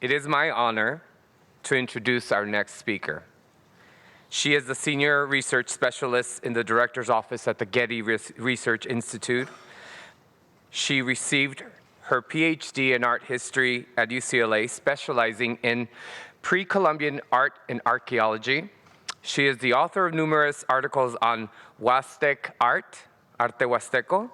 It is my honor to introduce our next speaker. She is the Senior Research Specialist in the Director's Office at the Getty Research Institute. She received her PhD in art history at UCLA, specializing in pre-Columbian art and archaeology. She is the author of numerous articles on Huastec art, Arte Huasteco,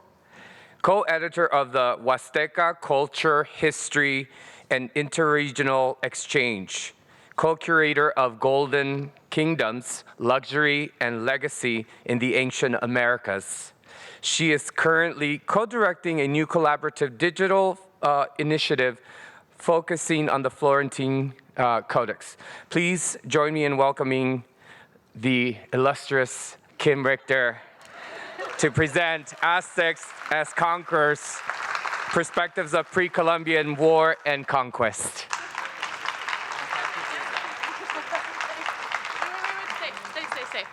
co-editor of the Huasteca Culture, History, and Interregional Exchange, co-curator of Golden Kingdoms, Luxury and Legacy in the Ancient Americas. She is currently co-directing a new collaborative digital initiative focusing on the Florentine Codex. Please join me in welcoming the illustrious Kim Richter to present Aztecs as Conquerors, Perspectives of Pre-Columbian War and Conquest. Stay.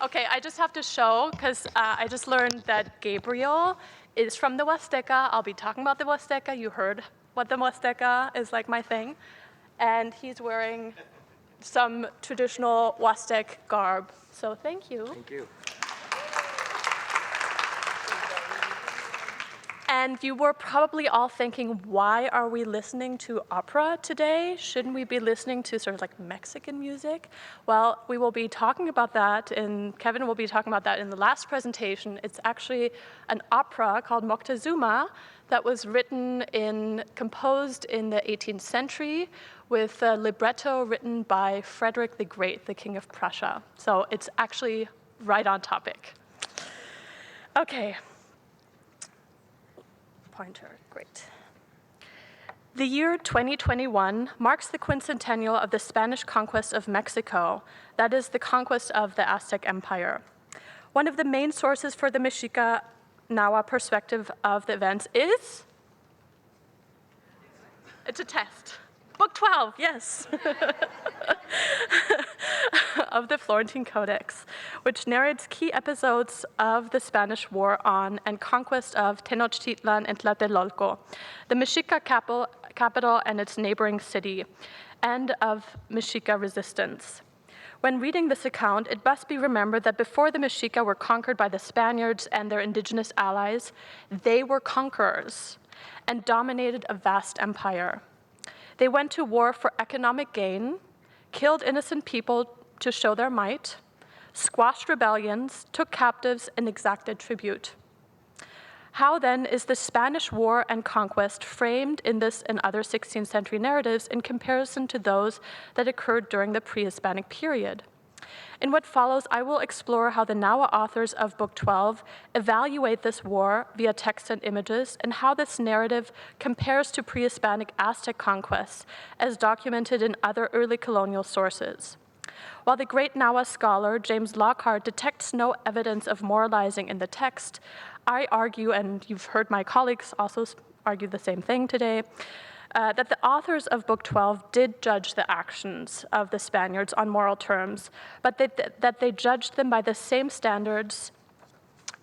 Okay, I just have to show, because I just learned that Gabriel is from the Huasteca. I'll be talking about the Huasteca. You heard what the Huasteca is like, my thing. And he's wearing some traditional Huastec garb. So thank you. Thank you. And you were probably all thinking, why are we listening to opera today? Shouldn't we be listening to sort of like Mexican music? Well, we will be talking about that, and Kevin will be talking about that in the last presentation. It's actually an opera called Moctezuma that was composed in the 18th century with a libretto written by Frederick the Great, the King of Prussia. So it's actually right on topic. Okay. Pointer, great. The year 2021 marks the quincentennial of the Spanish conquest of Mexico, that is, the conquest of the Aztec Empire. One of the main sources for the Mexica Nahua perspective of the events is? It's a test. Book 12, yes. Of the Florentine Codex, which narrates key episodes of the Spanish War on and conquest of Tenochtitlan and Tlatelolco, the Mexica capital and its neighboring city, and of Mexica resistance. When reading this account, it must be remembered that before the Mexica were conquered by the Spaniards and their indigenous allies, they were conquerors and dominated a vast empire. They went to war for economic gain, killed innocent people to show their might, squashed rebellions, took captives, and exacted tribute. How then is the Spanish War and Conquest framed in this and other 16th century narratives in comparison to those that occurred during the pre-Hispanic period? In what follows, I will explore how the Nahua authors of Book 12 evaluate this war via text and images, and how this narrative compares to pre-Hispanic Aztec conquests as documented in other early colonial sources. While the great Nahua scholar James Lockhart detects no evidence of moralizing in the text, I argue, and you've heard my colleagues also argue the same thing today, that the authors of Book 12 did judge the actions of the Spaniards on moral terms, but that they judged them by the same standards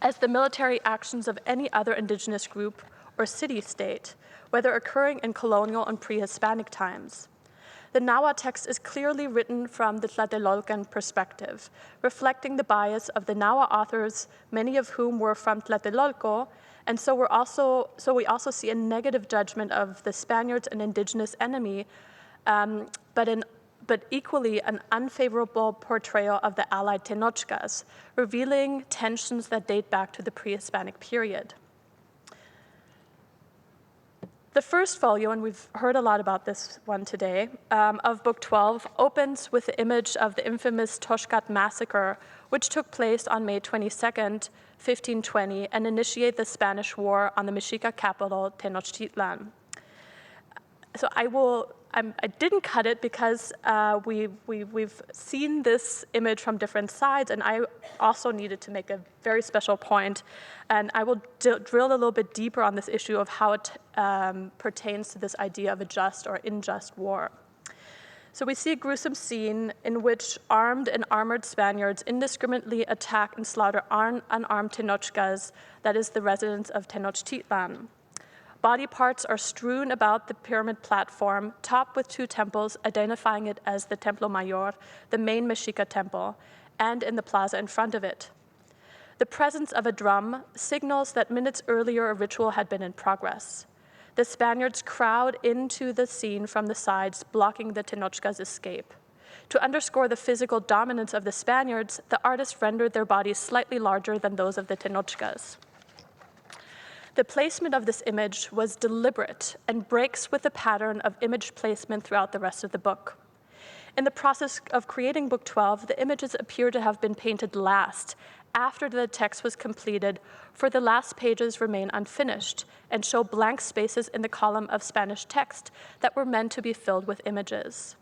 as the military actions of any other indigenous group or city-state, whether occurring in colonial and pre-Hispanic times. The Nahua text is clearly written from the Tlatelolcan perspective, reflecting the bias of the Nahua authors, many of whom were from Tlatelolco, and so we also see a negative judgment of the Spaniards, an indigenous enemy, but equally an unfavorable portrayal of the allied Tenochcas, revealing tensions that date back to the pre-Hispanic period. The first volume, and we've heard a lot about this one today, of Book 12 opens with the image of the infamous Toshcat massacre, which took place on May 22nd, 1520, and initiated the Spanish War on the Mexica capital, Tenochtitlan. So I didn't cut it because we've seen this image from different sides, and I also needed to make a very special point, and I will drill a little bit deeper on this issue of how it pertains to this idea of a just or unjust war. So we see a gruesome scene in which armed and armored Spaniards indiscriminately attack and slaughter unarmed Tenochcas, that is the residents of Tenochtitlan. Body parts are strewn about the pyramid platform, topped with 2 temples, identifying it as the Templo Mayor, the main Mexica temple, and in the plaza in front of it. The presence of a drum signals that minutes earlier a ritual had been in progress. The Spaniards crowd into the scene from the sides, blocking the Tenochca's escape. To underscore the physical dominance of the Spaniards, the artists rendered their bodies slightly larger than those of the Tenochcas. The placement of this image was deliberate and breaks with the pattern of image placement throughout the rest of the book. In the process of creating Book 12, the images appear to have been painted last, after the text was completed, for the last pages remain unfinished and show blank spaces in the column of Spanish text that were meant to be filled with images.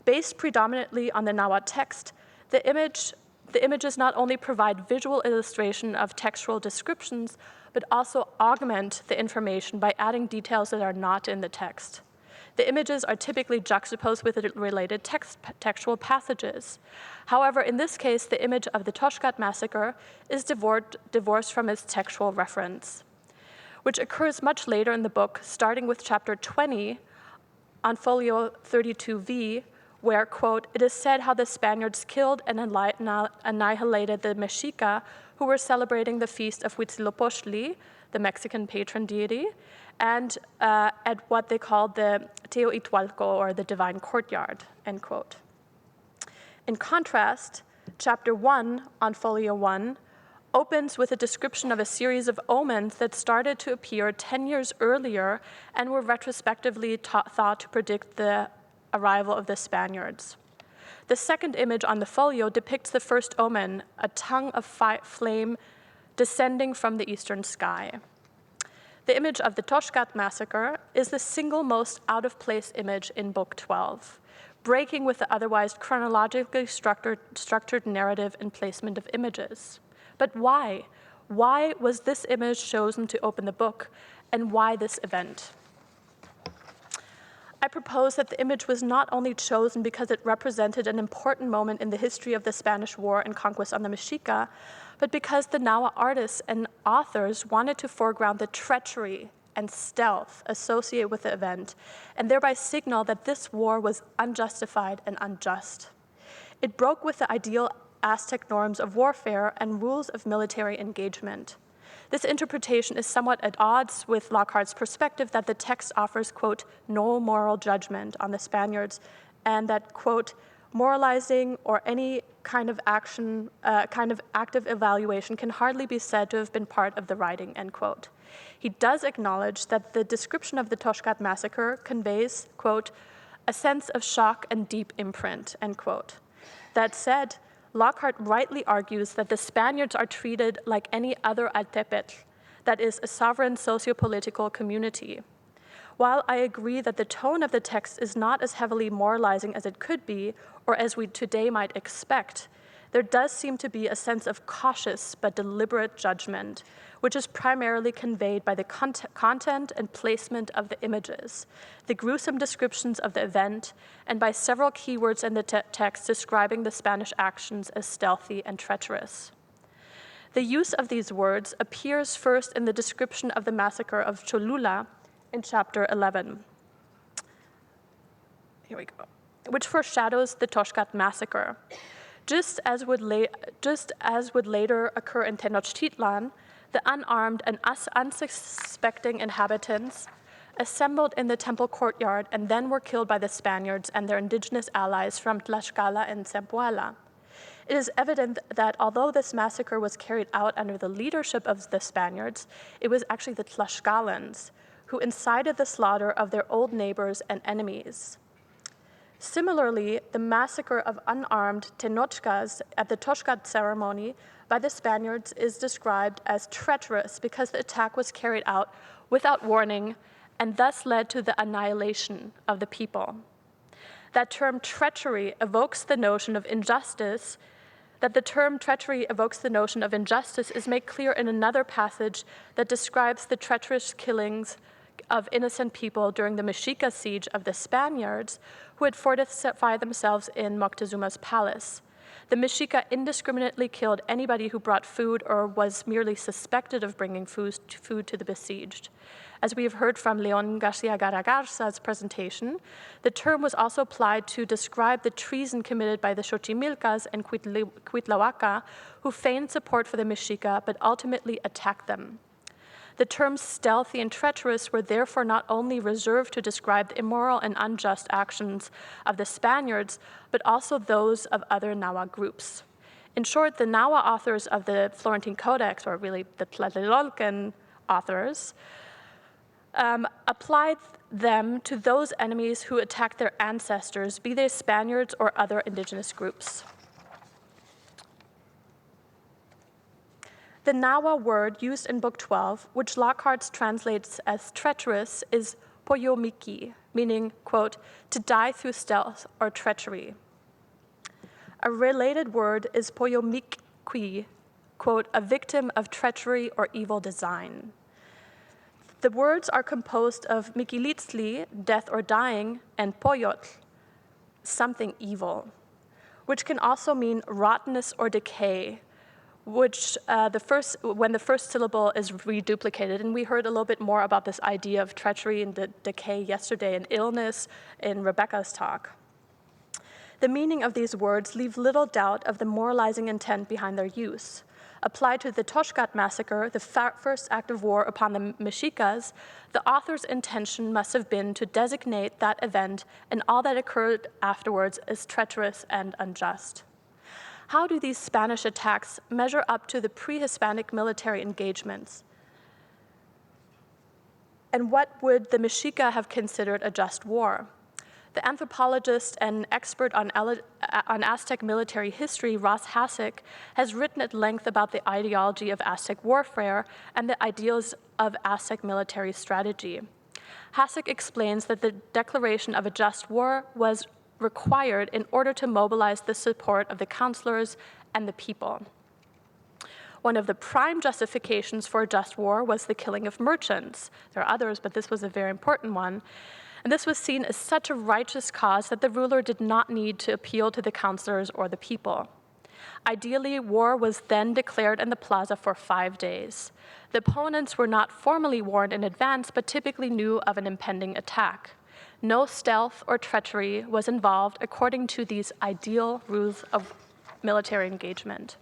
Based predominantly on the Nahuatl text, the images not only provide visual illustration of textual descriptions, but also augment the information by adding details that are not in the text. The images are typically juxtaposed with related textual passages. However, in this case, the image of the Toshkat massacre is divorced from its textual reference, which occurs much later in the book, starting with chapter 20 on folio 32V, where, quote, "It is said how the Spaniards killed and annihilated the Mexica who were celebrating the feast of Huitzilopochtli, the Mexican patron deity, and at what they called the Teotihualco, or the divine courtyard," end quote. In contrast, chapter 1 on folio 1 opens with a description of a series of omens that started to appear 10 years earlier and were retrospectively thought to predict the arrival of the Spaniards. The second image on the folio depicts the first omen, a tongue of flame descending from the eastern sky. The image of the Toshkat massacre is the single most out-of-place image in Book 12, breaking with the otherwise chronologically structured narrative and placement of images. But why? Why was this image chosen to open the book, and why this event? I propose that the image was not only chosen because it represented an important moment in the history of the Spanish War and conquest on the Mexica, but because the Nahua artists and authors wanted to foreground the treachery and stealth associated with the event, and thereby signal that this war was unjustified and unjust. It broke with the ideal Aztec norms of warfare and rules of military engagement. This interpretation is somewhat at odds with Lockhart's perspective that the text offers, quote, "no moral judgment" on the Spaniards, and that, quote, "moralizing or any kind of action, active evaluation can hardly be said to have been part of the writing," end quote. He does acknowledge that the description of the Toshkat massacre conveys, quote, "a sense of shock and deep imprint," end quote. That said, Lockhart rightly argues that the Spaniards are treated like any other Altepetl, that is, a sovereign socio-political community. While I agree that the tone of the text is not as heavily moralizing as it could be, or as we today might expect, there does seem to be a sense of cautious but deliberate judgment, which is primarily conveyed by the content and placement of the images, the gruesome descriptions of the event, and by several keywords in the text describing the Spanish actions as stealthy and treacherous. The use of these words appears first in the description of the massacre of Cholula in chapter 11. Here we go. Which foreshadows the Toshkat massacre. Just as would later occur in Tenochtitlan, the unarmed and unsuspecting inhabitants assembled in the temple courtyard and then were killed by the Spaniards and their indigenous allies from Tlaxcala and Zempoala. It is evident that although this massacre was carried out under the leadership of the Spaniards, it was actually the Tlaxcalans who incited the slaughter of their old neighbors and enemies. Similarly, the massacre of unarmed Tenochcas at the Toshkat ceremony by the Spaniards is described as treacherous because the attack was carried out without warning and thus led to the annihilation of the people. That term treachery evokes the notion of injustice. That the term treachery evokes the notion of injustice is made clear in another passage that describes the treacherous killings of innocent people during the Mexica siege of the Spaniards, who had fortified themselves in Moctezuma's palace. The Mexica indiscriminately killed anybody who brought food or was merely suspected of bringing food to the besieged. As we have heard from Leon Garcia Garagarza's presentation, the term was also applied to describe the treason committed by the Xochimilcas and Cuitlahuaca, who feigned support for the Mexica but ultimately attacked them. The terms stealthy and treacherous were therefore not only reserved to describe the immoral and unjust actions of the Spaniards, but also those of other Nahua groups. In short, the Nahua authors of the Florentine Codex, or really the Tlatelolcan authors, applied them to those enemies who attacked their ancestors, be they Spaniards or other indigenous groups. The Nahua word used in Book 12, which Lockhart translates as treacherous, is poyomiki, meaning, quote, to die through stealth or treachery. A related word is poyomikqui, quote, a victim of treachery or evil design. The words are composed of mikilitzli, death or dying, and poyotl, something evil, which can also mean rottenness or decay, which when the first syllable is reduplicated. And we heard a little bit more about this idea of treachery and decay yesterday, and illness in Rebecca's talk. The meaning of these words leave little doubt of the moralizing intent behind their use. Applied to the Toshkat massacre, the first act of war upon the Mexicas, the author's intention must have been to designate that event and all that occurred afterwards as treacherous and unjust. How do these Spanish attacks measure up to the pre-Hispanic military engagements? And what would the Mexica have considered a just war? The anthropologist and expert on Aztec military history, Ross Hasek, has written at length about the ideology of Aztec warfare and the ideals of Aztec military strategy. Hasek explains that the declaration of a just war was required in order to mobilize the support of the counselors and the people. One of the prime justifications for a just war was the killing of merchants. There are others, but this was a very important one. And this was seen as such a righteous cause that the ruler did not need to appeal to the counselors or the people. Ideally, war was then declared in the plaza for 5 days. The opponents were not formally warned in advance, but typically knew of an impending attack. No stealth or treachery was involved according to these ideal rules of military engagement.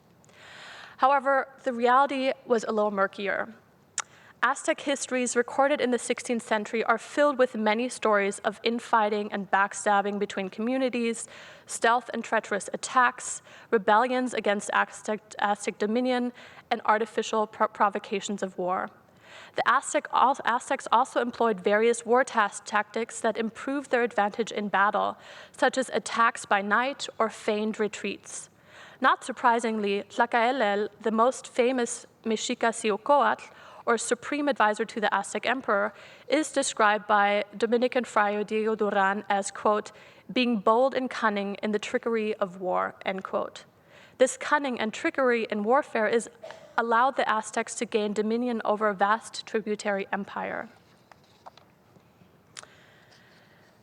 However, the reality was a little murkier. Aztec histories recorded in the 16th century are filled with many stories of infighting and backstabbing between communities, stealth and treacherous attacks, rebellions against Aztec dominion, and artificial provocations of war. The Aztecs also employed various war tactics that improved their advantage in battle, such as attacks by night or feigned retreats. Not surprisingly, Tlacaelel, the most famous Mexica Xiuhcoatl, or supreme advisor to the Aztec emperor, is described by Dominican friar Diego Duran as, quote, being bold and cunning in the trickery of war, end quote. This cunning and trickery in warfare allowed the Aztecs to gain dominion over a vast tributary empire.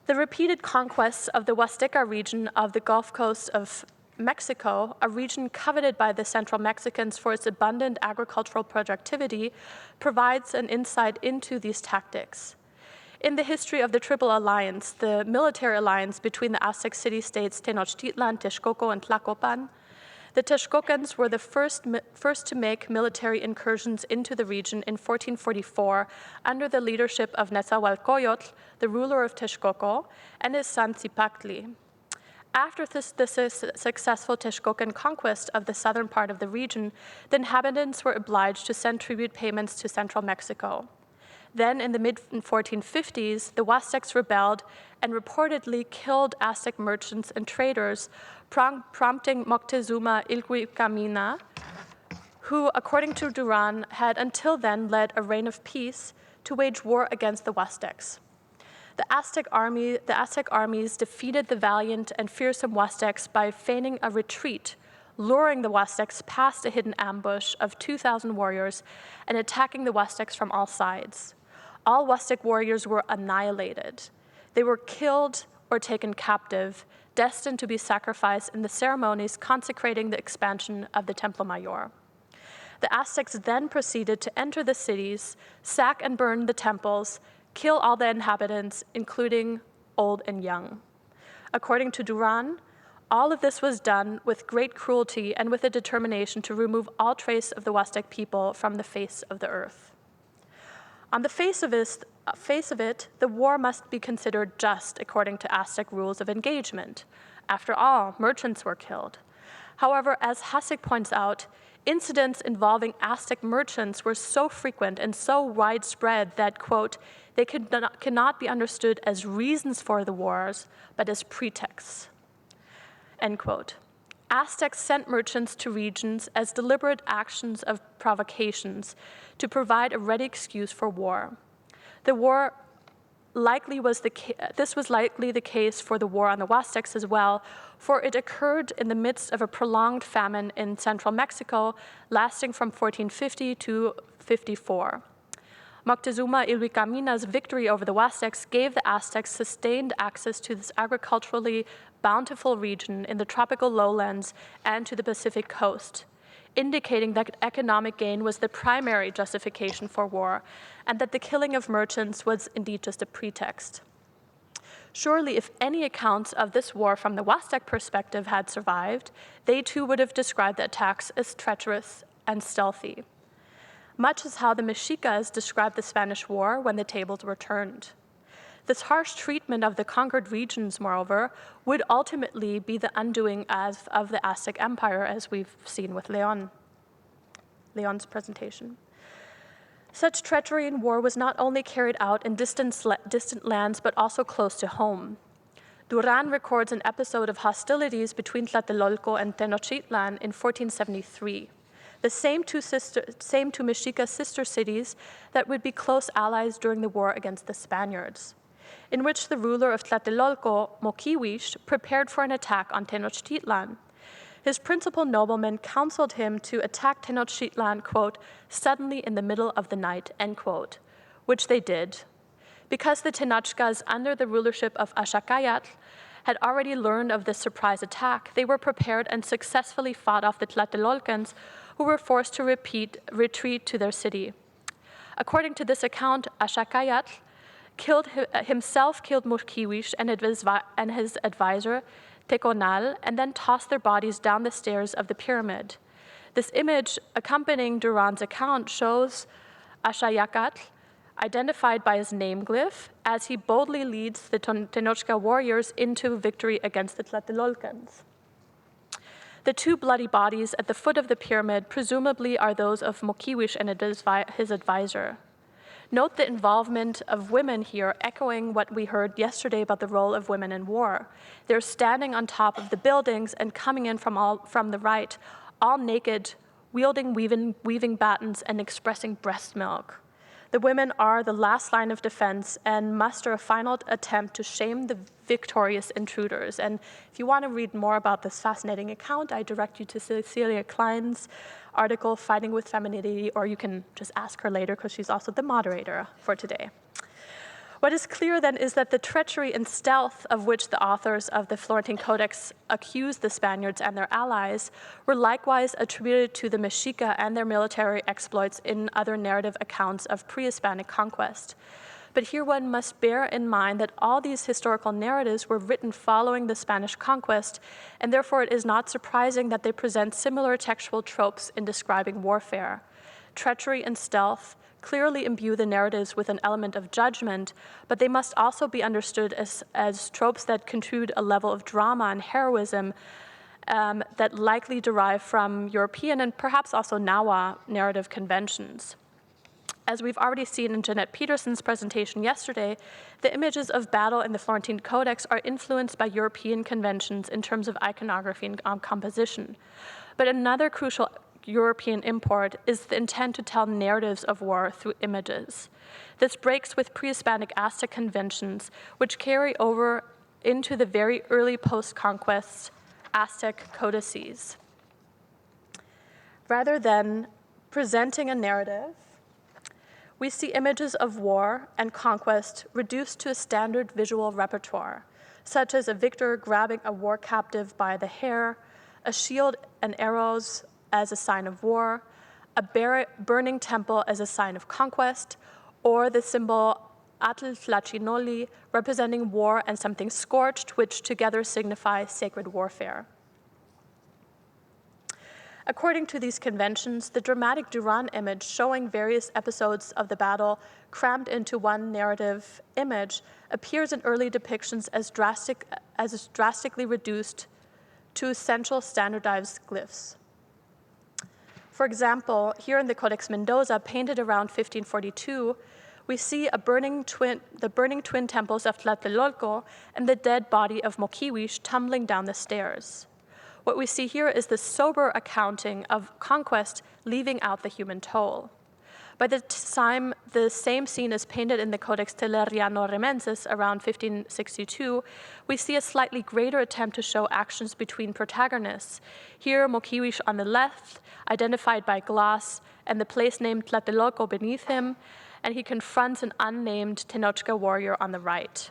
The repeated conquests of the Huasteca region of the Gulf Coast of Mexico, a region coveted by the Central Mexicans for its abundant agricultural productivity, provides an insight into these tactics. In the history of the Triple Alliance, the military alliance between the Aztec city-states Tenochtitlan, Texcoco, and Tlacopan, the Texcocans were the first to make military incursions into the region in 1444 under the leadership of Nezahualcóyotl, the ruler of Texcoco, and his son Zipactli. After the successful Texcocan conquest of the southern part of the region, the inhabitants were obliged to send tribute payments to central Mexico. Then, in the mid-1450s, the Huastecs rebelled and reportedly killed Aztec merchants and traders, prompting Moctezuma Ilhuicamina, who, according to Duran, had until then led a reign of peace, to wage war against the Huastecs. The Aztec armies defeated the valiant and fearsome Huastecs by feigning a retreat, luring the Huastecs past a hidden ambush of 2,000 warriors and attacking the Huastecs from all sides. All Huastec warriors were annihilated. They were killed or taken captive, destined to be sacrificed in the ceremonies consecrating the expansion of the Templo Mayor. The Aztecs then proceeded to enter the cities, sack and burn the temples, kill all the inhabitants, including old and young. According to Duran, all of this was done with great cruelty and with a determination to remove all trace of the Huastec people from the face of the earth. On the face of it, the war must be considered just according to Aztec rules of engagement. After all, merchants were killed. However, as Hasek points out, incidents involving Aztec merchants were so frequent and so widespread that, quote, they cannot be understood as reasons for the wars, but as pretexts, end quote. Aztecs sent merchants to regions as deliberate actions of provocations to provide a ready excuse for war. This was likely the case for the war on the Huastecs as well, for it occurred in the midst of a prolonged famine in central Mexico, lasting from 1450 to 54. Moctezuma Ilhuicamina's victory over the Huastecs gave the Aztecs sustained access to this agriculturally bountiful region in the tropical lowlands and to the Pacific coast, indicating that economic gain was the primary justification for war, and that the killing of merchants was indeed just a pretext. Surely, if any accounts of this war from the Huastec perspective had survived, they too would have described the attacks as treacherous and stealthy, much as how the Mexicas described the Spanish War when the tables were turned. This harsh treatment of the conquered regions, moreover, would ultimately be the undoing of the Aztec Empire, as we've seen with Leon's presentation. Such treachery in war was not only carried out in distant lands, but also close to home. Duran records an episode of hostilities between Tlatelolco and Tenochtitlan in 1473. The same two Mexica sister cities that would be close allies during the war against the Spaniards, in which the ruler of Tlatelolco, Moquihuix, prepared for an attack on Tenochtitlan. His principal noblemen counseled him to attack Tenochtitlan, quote, suddenly in the middle of the night, end quote, which they did. Because the Tenochcas, under the rulership of Axayacatl, had already learned of this surprise attack, they were prepared and successfully fought off the Tlatelolcans, who were forced to retreat to their city. According to this account, Axayacatl himself killed Moquihuix and his advisor, Teconal, and then tossed their bodies down the stairs of the pyramid. This image accompanying Duran's account shows Axayacatl, identified by his name glyph, as he boldly leads the Tenochca warriors into victory against the Tlatelolcans. The two bloody bodies at the foot of the pyramid presumably are those of Moquihuix and his advisor. Note the involvement of women here, echoing what we heard yesterday about the role of women in war. They're standing on top of the buildings and coming in from the right, all naked, wielding weaving batons and expressing breast milk. The women are the last line of defense and muster a final attempt to shame the victorious intruders. And if you want to read more about this fascinating account, I direct you to Cecilia Klein's article, Fighting with Femininity, or you can just ask her later because she's also the moderator for today. What is clear then is that the treachery and stealth of which the authors of the Florentine Codex accused the Spaniards and their allies were likewise attributed to the Mexica and their military exploits in other narrative accounts of pre-Hispanic conquest. But here one must bear in mind that all these historical narratives were written following the Spanish conquest, and therefore it is not surprising that they present similar textual tropes in describing warfare. Treachery and stealth clearly imbue the narratives with an element of judgment, but they must also be understood as tropes that contribute a level of drama and heroism that likely derive from European and perhaps also Nahua narrative conventions. As we've already seen in Jeanette Peterson's presentation yesterday, the images of battle in the Florentine Codex are influenced by European conventions in terms of iconography and composition. But another crucial European import is the intent to tell narratives of war through images. This breaks with pre-Hispanic Aztec conventions, which carry over into the very early post-conquest Aztec codices. Rather than presenting a narrative, we see images of war and conquest reduced to a standard visual repertoire. such as a victor grabbing a war captive by the hair, a shield and arrows as a sign of war, a burning temple as a sign of conquest, or the symbol atl flacinoli, representing war and something scorched, which together signify sacred warfare. According to these conventions, the dramatic Duran image showing various episodes of the battle crammed into one narrative image appears in early depictions as drastically reduced to essential standardized glyphs. For example, here in the Codex Mendoza, painted around 1542, we see the burning twin temples of Tlatelolco and the dead body of Moquihuix tumbling down the stairs. What we see here is the sober accounting of conquest, leaving out the human toll. By the time the same scene is painted in the Codex Terraciano-Remenses around 1562, we see a slightly greater attempt to show actions between protagonists. Here, Moquihuix on the left, identified by glass, and the place name Tlatelolco beneath him, and he confronts an unnamed Tenochca warrior on the right.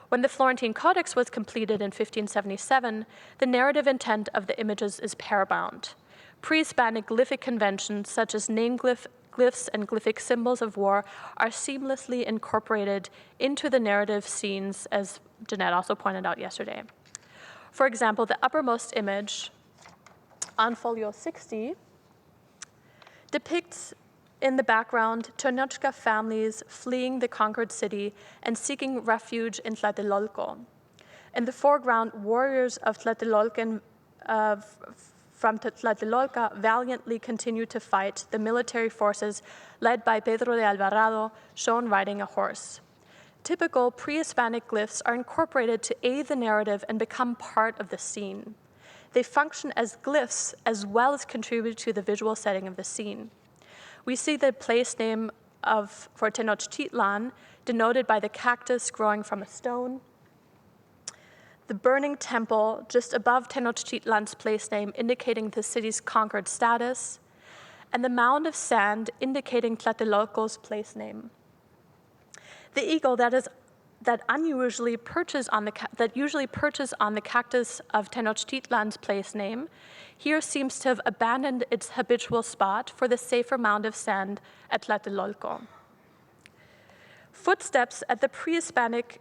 When the Florentine Codex was completed in 1577, the narrative intent of the images is paramount. Pre-Hispanic glyphic conventions, such as name glyphs and glyphic symbols of war, are seamlessly incorporated into the narrative scenes, as Jeanette also pointed out yesterday. For example, the uppermost image on folio 60 depicts in the background Tenochca families fleeing the conquered city and seeking refuge in Tlatelolco. In the foreground, warriors of Tlatelolco from Tlatelolco valiantly continue to fight the military forces led by Pedro de Alvarado, shown riding a horse. Typical pre-Hispanic glyphs are incorporated to aid the narrative and become part of the scene. They function as glyphs as well as contribute to the visual setting of the scene. We see the place name for Tenochtitlan denoted by the cactus growing from a stone, the burning temple just above Tenochtitlan's place name indicating the city's conquered status, and the mound of sand indicating Tlatelolco's place name. The eagle that usually perches on the cactus of Tenochtitlan's place name here seems to have abandoned its habitual spot for the safer mound of sand at Tlatelolco. Footsteps at the pre-Hispanic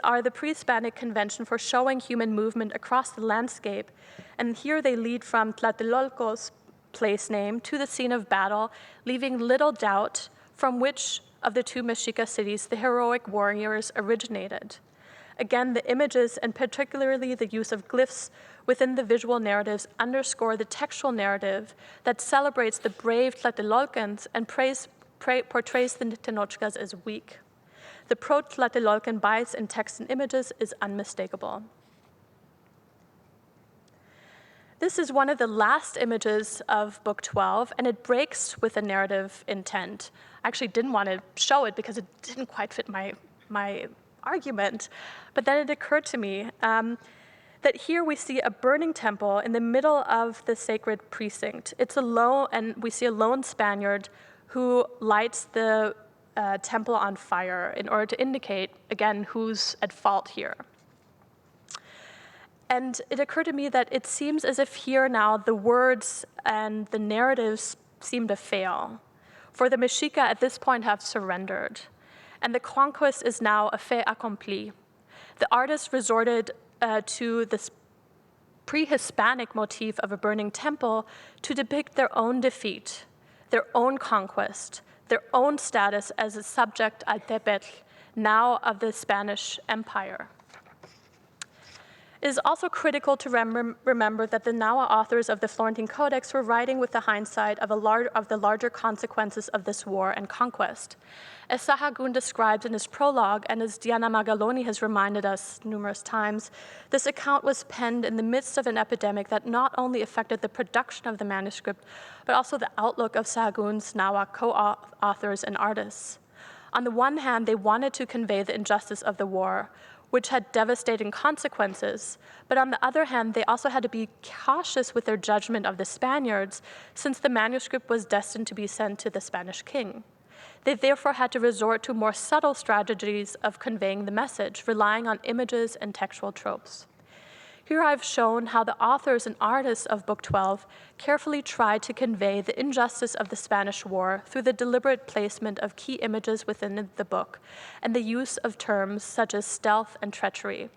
are the pre-Hispanic convention for showing human movement across the landscape, and here they lead from Tlatelolco's place name to the scene of battle, leaving little doubt from which of the two Mexica cities the heroic warriors originated. Again, the images, and particularly the use of glyphs within the visual narratives, underscore the textual narrative that celebrates the brave Tlatelolcans and portrays the Tenochcas as weak. The pro-Tlatelolcan bias in text and images is unmistakable. This is one of the last images of Book 12, and it breaks with the narrative intent. I actually didn't want to show it because it didn't quite fit my argument, but then it occurred to me that here we see a burning temple in the middle of the sacred precinct. And we see a lone Spaniard who lights the temple on fire in order to indicate, again, who's at fault here. And it occurred to me that it seems as if here now the words and the narratives seem to fail. For the Mexica at this point have surrendered, and the conquest is now a fait accompli. The artist resorted to this pre-Hispanic motif of a burning temple to depict their own defeat, their own conquest, their own status as a subject al Tepetl, now of the Spanish Empire. It is also critical to remember that the Nahua authors of the Florentine Codex were writing with the hindsight of the larger consequences of this war and conquest. As Sahagún describes in his prologue, and as Diana Magaloni has reminded us numerous times, this account was penned in the midst of an epidemic that not only affected the production of the manuscript, but also the outlook of Sahagún's Nahua co-authors and artists. On the one hand, they wanted to convey the injustice of the war, which had devastating consequences, but on the other hand, they also had to be cautious with their judgment of the Spaniards, since the manuscript was destined to be sent to the Spanish king. They therefore had to resort to more subtle strategies of conveying the message, relying on images and textual tropes. Here I've shown how the authors and artists of Book 12 carefully tried to convey the injustice of the Spanish War through the deliberate placement of key images within the book and the use of terms such as stealth and treachery.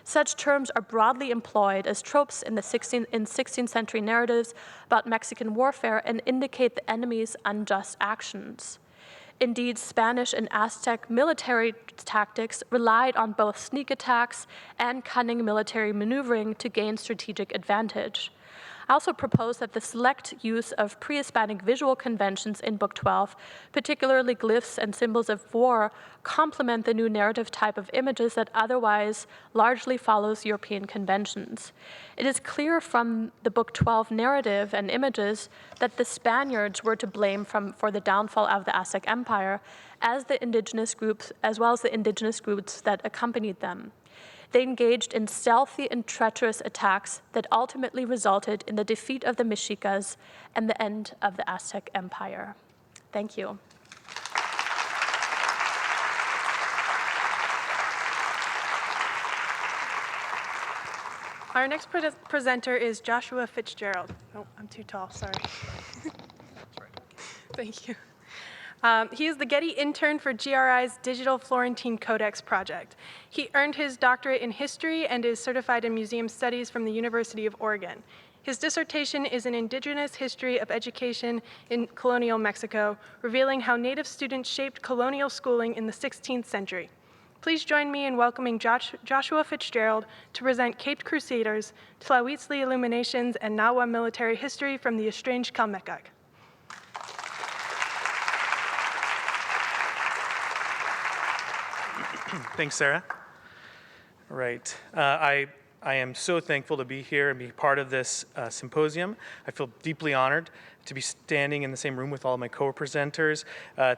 Such terms are broadly employed as tropes in 16th century narratives about Mexican warfare and indicate the enemy's unjust actions. Indeed, Spanish and Aztec military tactics relied on both sneak attacks and cunning military maneuvering to gain strategic advantage. I also propose that the select use of pre-Hispanic visual conventions in Book 12, particularly glyphs and symbols of war, complement the new narrative type of images that otherwise largely follows European conventions. It is clear from the Book 12 narrative and images that the Spaniards were to blame for the downfall of the Aztec Empire, as well as the indigenous groups that accompanied them. They engaged in stealthy and treacherous attacks that ultimately resulted in the defeat of the Mexicas and the end of the Aztec Empire. Thank you. Our next presenter is Joshua Fitzgerald. Oh, I'm too tall, sorry. Thank you. He is the Getty intern for GRI's Digital Florentine Codex project. He earned his doctorate in history and is certified in museum studies from the University of Oregon. His dissertation is an indigenous history of education in colonial Mexico, revealing how Native students shaped colonial schooling in the 16th century. Please join me in welcoming Joshua Fitzgerald to present Caped Crusaders, Tlahuitzli Illuminations, and Nahua military history from the estranged Calmecac. Thanks, Sarah. All right. I am so thankful to be here and be part of this symposium. I feel deeply honored to be standing in the same room with all of my co-presenters.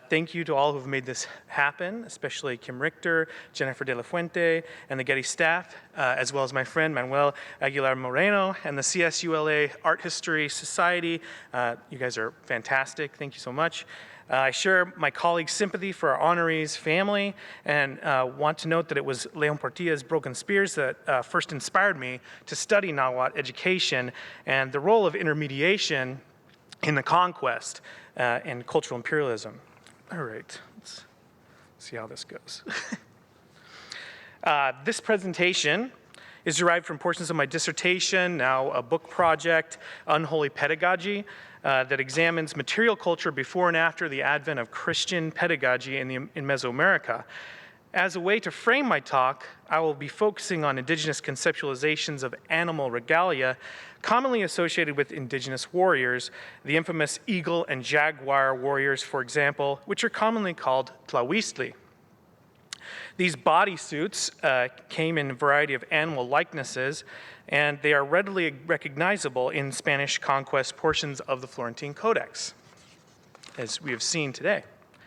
Thank you to all who have made this happen, especially Kim Richter, Jennifer De La Fuente, and the Getty staff, as well as my friend Manuel Aguilar Moreno and the CSULA Art History Society. You guys are fantastic. Thank you so much. I share my colleagues' sympathy for our honorees' family and want to note that it was León-Portilla's Broken Spears that first inspired me to study Nahuatl education and the role of intermediation in the conquest and cultural imperialism. All right, let's see how this goes. This presentation is derived from portions of my dissertation, now a book project, Unholy Pedagogy, that examines material culture before and after the advent of Christian pedagogy in Mesoamerica. As a way to frame my talk, I will be focusing on indigenous conceptualizations of animal regalia commonly associated with indigenous warriors, the infamous eagle and jaguar warriors, for example, which are commonly called Tlahuitzli. These bodysuits came in a variety of animal likenesses, and they are readily recognizable in Spanish conquest portions of the Florentine Codex, as we have seen today,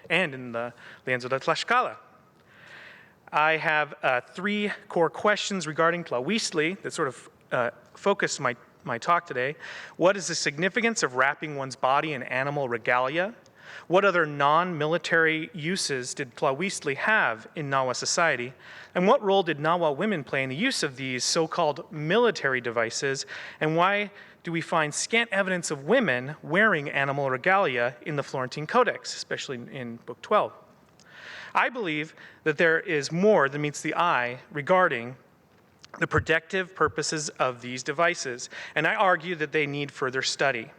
and in the Lienzo de Tlaxcala. I have 3 core questions regarding Tlahuitzli that sort of focus my talk today. What is the significance of wrapping one's body in animal regalia? What other non-military uses did Tlahuitzli have in Nahua society? And what role did Nahua women play in the use of these so-called military devices? And why do we find scant evidence of women wearing animal regalia in the Florentine Codex, especially in Book 12? I believe that there is more than meets the eye regarding the protective purposes of these devices, and I argue that they need further study.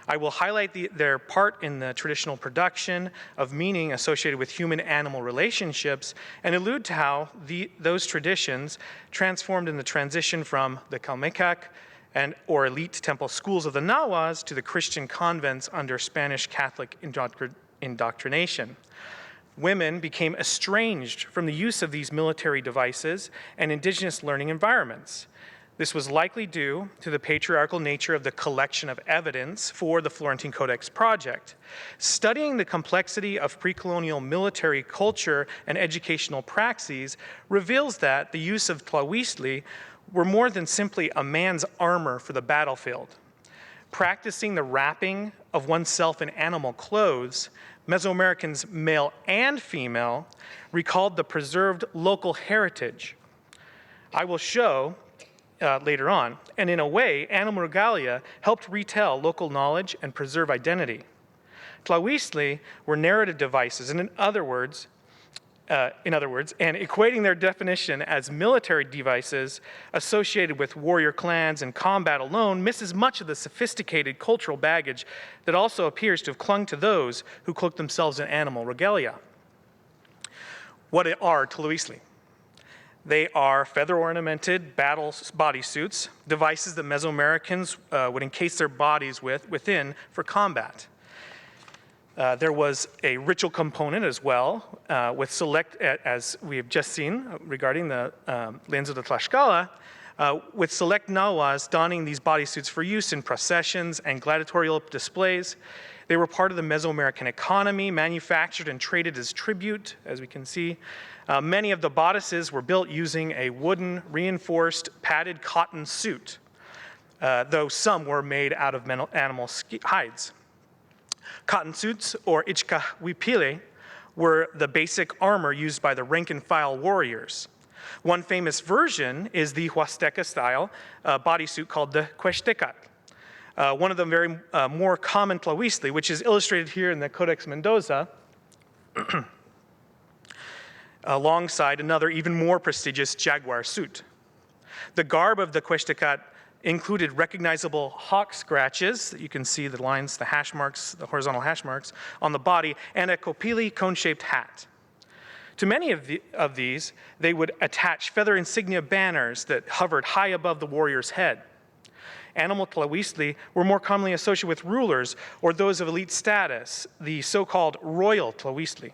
I will highlight their part in the traditional production of meaning associated with human-animal relationships and allude to how those traditions transformed in the transition from the Calmecac or elite temple schools of the Nahuas to the Christian convents under Spanish Catholic indoctrination. Women became estranged from the use of these military devices and indigenous learning environments. This was likely due to the patriarchal nature of the collection of evidence for the Florentine Codex project. Studying the complexity of pre-colonial military culture and educational praxes reveals that the use of Tlahuitzli were more than simply a man's armor for the battlefield. Practicing the wrapping of oneself in animal clothes Mesoamericans, male and female, recalled the preserved local heritage. I will show later on, and in a way, animal regalia helped retell local knowledge and preserve identity. Tlahuistli were narrative devices, and in other words, and equating their definition as military devices associated with warrior clans and combat alone misses much of the sophisticated cultural baggage that also appears to have clung to those who cloak themselves in animal regalia. What are Tlahuistli? They are feather-ornamented battle bodysuits, devices that Mesoamericans would encase their bodies within for combat. There was a ritual component as well, with select, as we have just seen regarding the Lienzo de Tlaxcala, with select Nahuas donning these bodysuits for use in processions and gladiatorial displays. They were part of the Mesoamerican economy, manufactured and traded as tribute, as we can see. Many of the bodices were built using a wooden, reinforced, padded cotton suit, though some were made out of animal hides. Cotton suits, or ichcahuipile, were the basic armor used by the rank-and-file warriors. One famous version is the Huasteca-style bodysuit called the Quextecat. One of the very more common Tlahuistli, which is illustrated here in the Codex Mendoza, alongside another even more prestigious jaguar suit. The garb of the Quextecat included recognizable hawk scratches, that you can see the lines, the hash marks, the horizontal hash marks on the body, and a kopili cone-shaped hat. To many of these, they would attach feather insignia banners that hovered high above the warrior's head. Animal Tlahuistli were more commonly associated with rulers or those of elite status, the so-called royal Tlahuistli.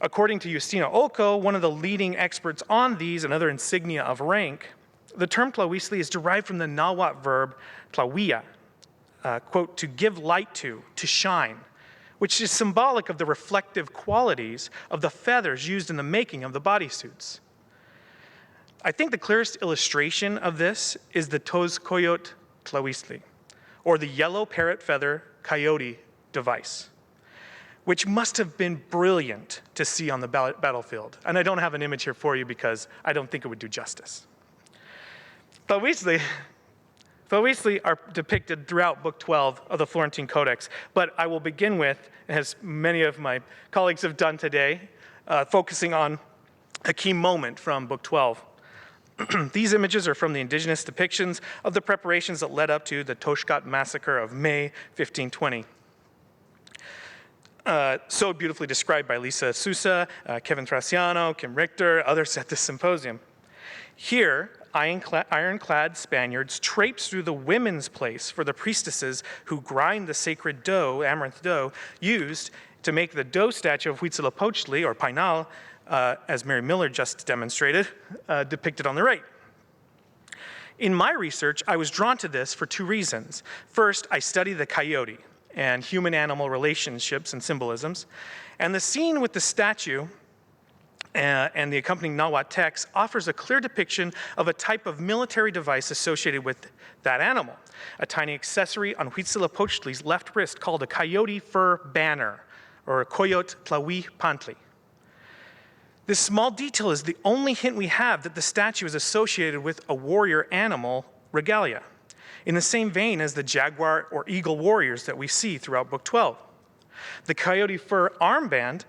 According to Justino Olco, one of the leading experts on these and other insignia of rank, the term Tlahuistli is derived from the Nahuatl verb tlahuia, quote, to give light to shine, which is symbolic of the reflective qualities of the feathers used in the making of the bodysuits. I think the clearest illustration of this is the Tozcoyot Tlahuistli, or the yellow parrot feather coyote device, which must have been brilliant to see on the battlefield. And I don't have an image here for you because I don't think it would do justice. Tlahuistli are depicted throughout Book 12 of the Florentine Codex, but I will begin with, as many of my colleagues have done today, focusing on a key moment from Book 12. These images are from the indigenous depictions of the preparations that led up to the Toshkat massacre of May 1520. So beautifully described by Lisa Sousa, Kevin Terraciano, Kim Richter, others at this symposium. Here, ironclad Spaniards traipse through the women's place for the priestesses who grind the sacred dough, amaranth dough, used to make the dough statue of Huitzilopochtli, or Painal, as Mary Miller just demonstrated, depicted on the right. In my research, I was drawn to this for two reasons. First, I study the coyote and human-animal relationships and symbolisms, and the scene with the statue and the accompanying Nahuatl text offers a clear depiction of a type of military device associated with that animal, a tiny accessory on Huitzilopochtli's left wrist called a coyote fur banner, or a coyote tlahui pantli. This small detail is the only hint we have that the statue is associated with a warrior animal regalia, in the same vein as the jaguar or eagle warriors that we see throughout Book 12. The coyote fur armband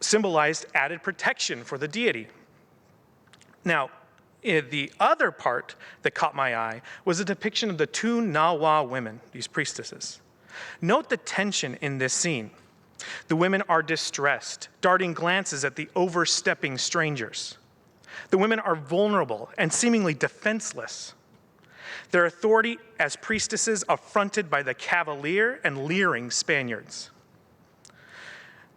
symbolized added protection for the deity. Now, the other part that caught my eye was a depiction of the two Nawa women, these priestesses. Note the tension in this scene. The women are distressed, darting glances at the overstepping strangers. The women are vulnerable and seemingly defenseless. Their authority as priestesses affronted by the cavalier and leering Spaniards.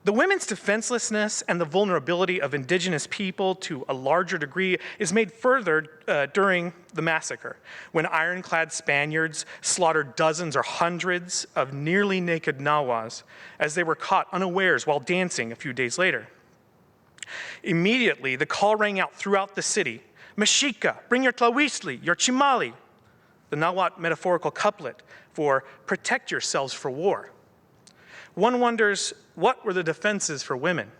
The women's defenselessness and the vulnerability of indigenous people to a larger degree is made further during the massacre, when ironclad Spaniards slaughtered dozens or hundreds of nearly naked Nahuas as they were caught unawares while dancing a few days later. Immediately, the call rang out throughout the city, Mexica, bring your Tlahuistli, your Chimali, the Nahuatl metaphorical couplet for protect yourselves for war. one wonders, what were the defenses for women?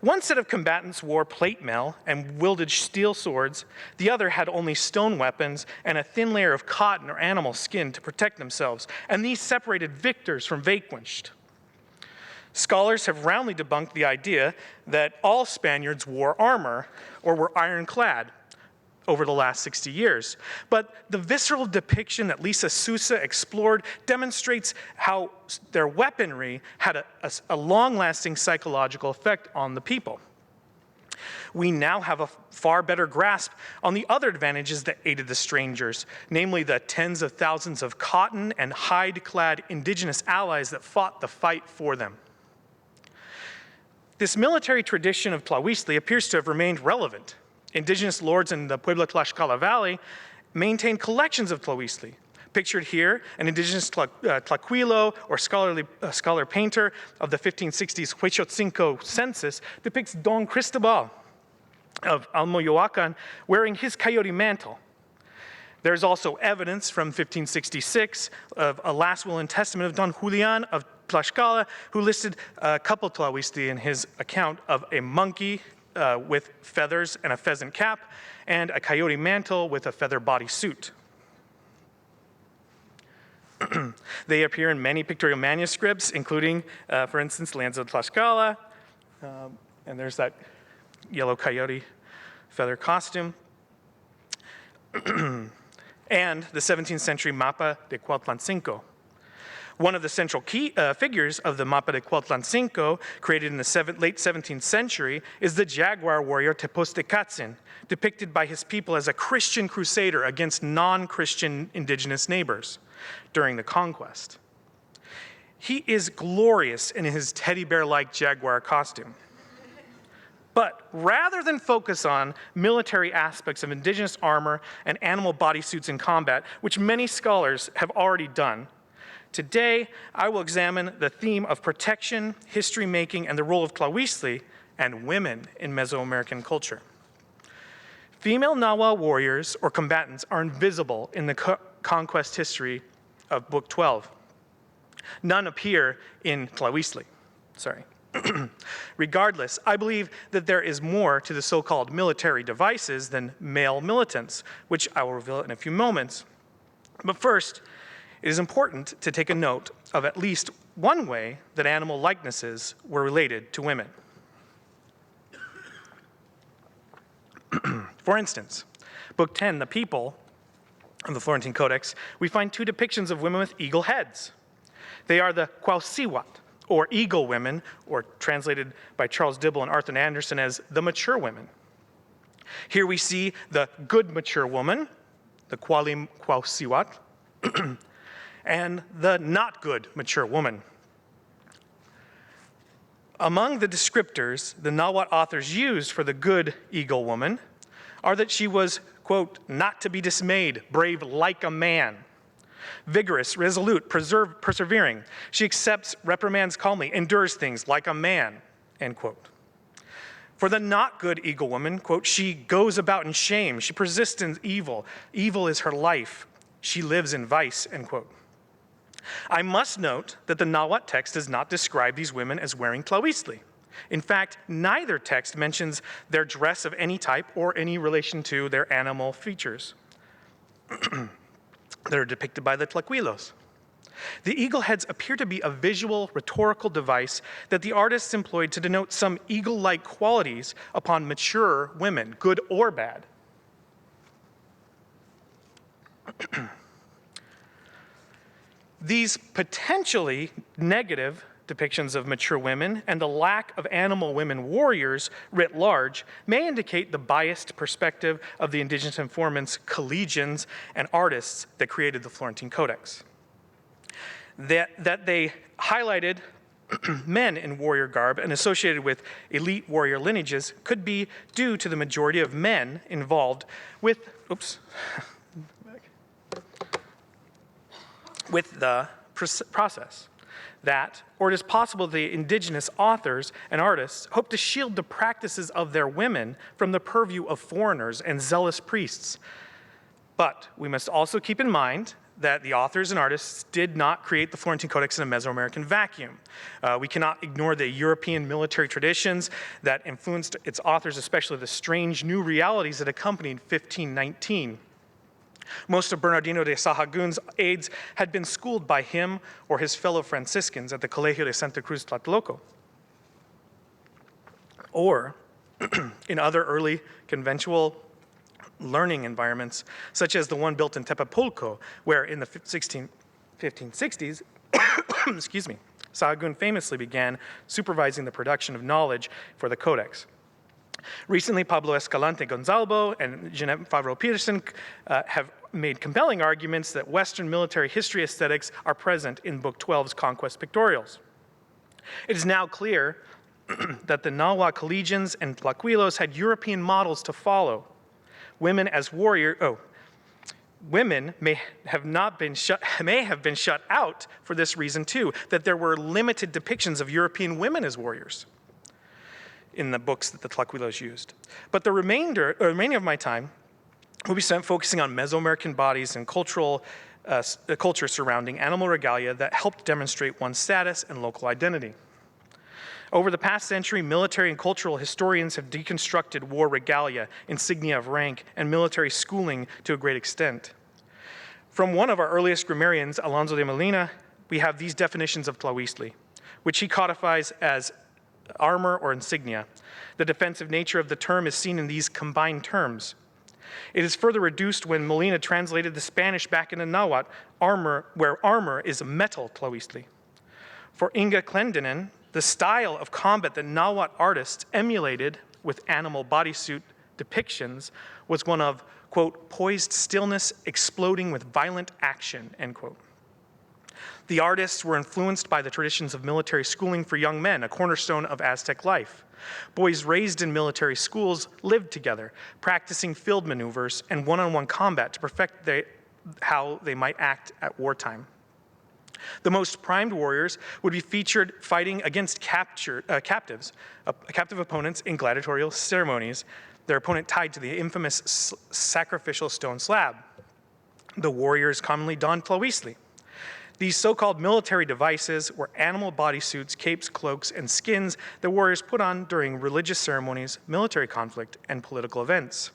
One set of combatants wore plate mail and wielded steel swords. The other had only stone weapons and a thin layer of cotton or animal skin to protect themselves, and these separated victors from vanquished. Scholars have roundly debunked the idea that all Spaniards wore armor or were ironclad over the last 60 years. But the visceral depiction that Lisa Sousa explored demonstrates how their weaponry had a long-lasting psychological effect on the people. We now have a far better grasp on the other advantages that aided the strangers, namely the tens of thousands of cotton and hide-clad indigenous allies that fought the fight for them. This military tradition of Tlahuistli appears to have remained relevant. Indigenous lords in the Puebla-Tlaxcala Valley maintained collections of Tlahuistli. Pictured here, an indigenous Tlaquilo, or scholar painter of the 1560s Huechotzinco census, depicts Don Cristobal of Almoyoacan wearing his coyote mantle. There's also evidence from 1566 of a last will and testament of Don Julian of Tlaxcala, who listed a couple Tlahuistli in his account of a monkey with feathers and a pheasant cap, and a coyote mantle with a feather bodysuit. They appear in many pictorial manuscripts, including, for instance, Lands of Tlaxcala, and there's that yellow coyote feather costume, and the 17th century Mapa de Cuautlancingo. One of the central key figures of the Mapa de Cuautlancingo, created in the late 17th century, is the jaguar warrior Tepostecatzin, depicted by his people as a Christian crusader against non-Christian indigenous neighbors during the conquest. He is glorious in his teddy bear-like jaguar costume. But rather than focus on military aspects of indigenous armor and animal bodysuits in combat, which many scholars have already done, today, I will examine the theme of protection, history making, and the role of Tlahuistli and women in Mesoamerican culture. Female Nahua warriors or combatants are invisible in the conquest history of Book 12. None appear in Tlahuistli. Regardless, I believe that there is more to the so-called military devices than male militants, which I will reveal in a few moments. But first, it is important to take a note of at least one way that animal likenesses were related to women. For instance, Book 10, The People, of the Florentine Codex, we find two depictions of women with eagle heads. They are the Quausiwat, or eagle women, or translated by Charles Dibble and Arthur Anderson as the mature women. Here we see the good mature woman, the Quausiwat, and the not good mature woman. Among the descriptors the Nahuatl authors used for the good eagle woman are that she was, quote, not to be dismayed, brave like a man, vigorous, resolute, persevering. She accepts reprimands calmly, endures things like a man, end quote. For the not good eagle woman, quote, she goes about in shame, she persists in evil, evil is her life, she lives in vice, end quote. I must note that the Nahuatl text does not describe these women as wearing Tlahuistli. In fact, neither text mentions their dress of any type or any relation to their animal features that are depicted by the Tlaquilos. The eagle heads appear to be a visual rhetorical device that the artists employed to denote some eagle-like qualities upon mature women, good or bad. These potentially negative depictions of mature women and the lack of animal women warriors writ large may indicate the biased perspective of the indigenous informants, collegians, and artists that created the Florentine Codex. That they highlighted men in warrior garb and associated with elite warrior lineages could be due to the majority of men involved with, with the process. That, or it is possible the indigenous authors and artists hope to shield the practices of their women from the purview of foreigners and zealous priests. But we must also keep in mind that the authors and artists did not create the Florentine Codex in a Mesoamerican vacuum. We cannot ignore the European military traditions that influenced its authors, especially the strange new realities that accompanied 1519. Most of Bernardino de Sahagun's aides had been schooled by him or his fellow Franciscans at the Colegio de Santa Cruz Tlatelolco, or in other early conventual learning environments, such as the one built in Tepapulco, where in the 1560s, excuse me, Sahagún famously began supervising the production of knowledge for the Codex. Recently, Pablo Escalante Gonzalvo and Jeanette Favrot Peterson have made compelling arguments that Western military history aesthetics are present in Book 12's Conquest pictorials. It is now clear that the Nahua collegians and Tlaquilos had European models to follow. Women as women may have been shut out for this reason too, that there were limited depictions of European women as warriors in the books that the Tlaquilos used. But the remainder of my time will be spent focusing on Mesoamerican bodies and culture surrounding animal regalia that helped demonstrate one's status and local identity. Over the past century, military and cultural historians have deconstructed war regalia, insignia of rank, and military schooling to a great extent. From one of our earliest grammarians, Alonso de Molina, we have these definitions of tlahuistli, which he codifies as armor or insignia. The defensive nature of the term is seen in these combined terms. It is further reduced when Molina translated the Spanish back into Nahuatl, where armor is metal tlahuistli. For Inga Clendenin, the style of combat that Nahuatl artists emulated with animal bodysuit depictions was one of, quote, poised stillness exploding with violent action, end quote. The artists were influenced by the traditions of military schooling for young men, a cornerstone of Aztec life. Boys raised in military schools lived together, practicing field maneuvers and one-on-one combat to perfect how they might act at wartime. The most primed warriors would be featured fighting against captive opponents in gladiatorial ceremonies, their opponent tied to the infamous sacrificial stone slab. The warriors commonly donned tlahuistli. These so-called military devices were animal bodysuits, capes, cloaks, and skins that warriors put on during religious ceremonies, military conflict, and political events.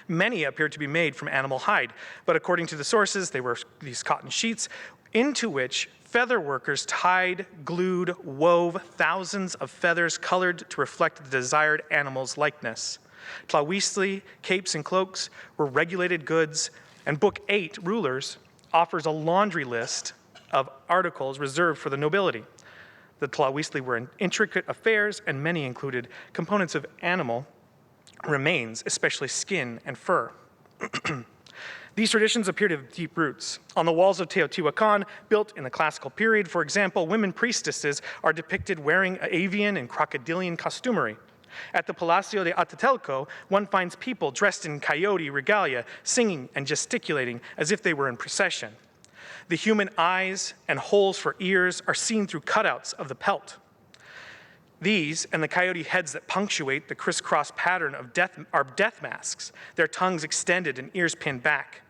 Many appeared to be made from animal hide, but according to the sources, they were these cotton sheets into which feather workers tied, glued, wove thousands of feathers colored to reflect the desired animal's likeness. Tlahuistli, capes, and cloaks were regulated goods, and Book 8, Rulers, offers a laundry list of articles reserved for the nobility. The tlahuistli were intricate affairs, and many included components of animal remains, especially skin and fur. These traditions appear to have deep roots. On the walls of Teotihuacan, built in the classical period, for example, women priestesses are depicted wearing avian and crocodilian costumery. At the Palacio de Atatelco, one finds people dressed in coyote regalia, singing and gesticulating as if they were in procession. The human eyes and holes for ears are seen through cutouts of the pelt. These and the coyote heads that punctuate the crisscross pattern of are death masks, their tongues extended and ears pinned back.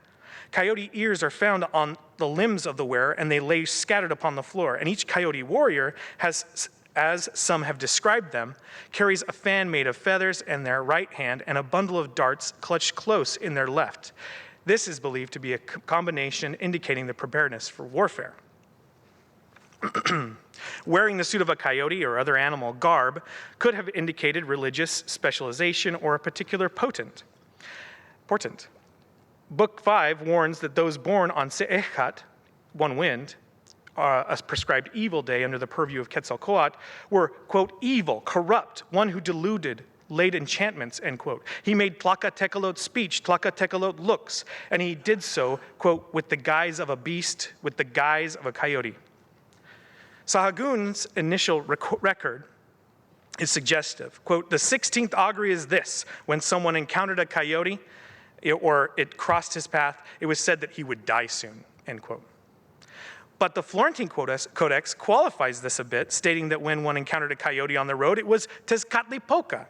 Coyote ears are found on the limbs of the wearer, and they lay scattered upon the floor. And each coyote warrior has, as some have described them, carries a fan made of feathers in their right hand and a bundle of darts clutched close in their left. This is believed to be a combination indicating the preparedness for warfare. Wearing the suit of a coyote or other animal garb could have indicated religious specialization or a particular portent. Book 5 warns that those born on Se'echat, one wind, a prescribed evil day under the purview of Quetzalcoatl, were, quote, evil, corrupt, one who deluded, laid enchantments, end quote. He made Tlacatecolot speech, Tlacatecolot looks, and he did so, quote, with the guise of a beast, with the guise of a coyote. Sahagun's initial record is suggestive. Quote, the 16th augury is this: when someone encountered a coyote or it crossed his path, it was said that he would die soon, end quote. But the Florentine Codex qualifies this a bit, stating that when one encountered a coyote on the road, it was Tezcatlipoca,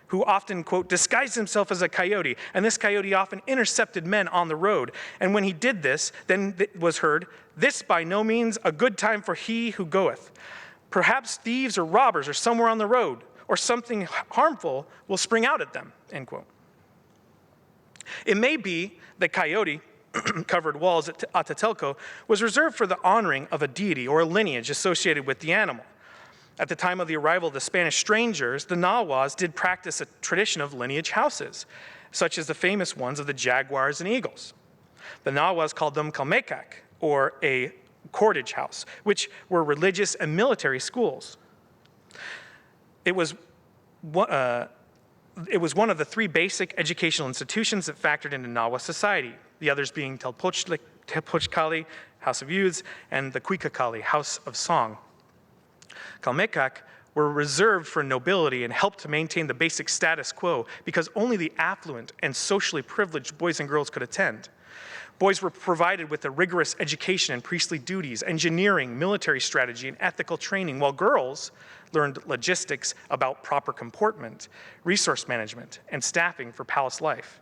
who often, quote, disguised himself as a coyote, and this coyote often intercepted men on the road. And when he did this, then was heard, "This by no means a good time for he who goeth. Perhaps thieves or robbers are somewhere on the road, or something harmful will spring out at them," end quote. It may be that coyote covered walls at Tlatelolco was reserved for the honoring of a deity or a lineage associated with the animal. At the time of the arrival of the Spanish strangers, the Nahuas did practice a tradition of lineage houses, such as the famous ones of the jaguars and eagles. The Nahuas called them calmecac, or a cordage house, which were religious and military schools. It was one of the three basic educational institutions that factored into Nahua society, the others being Telpochcalli, House of Youths, and the Cuicacalli, House of Song. Calmecac were reserved for nobility and helped to maintain the basic status quo because only the affluent and socially privileged boys and girls could attend. Boys were provided with a rigorous education in priestly duties, engineering, military strategy, and ethical training, while girls learned logistics about proper comportment, resource management, and staffing for palace life.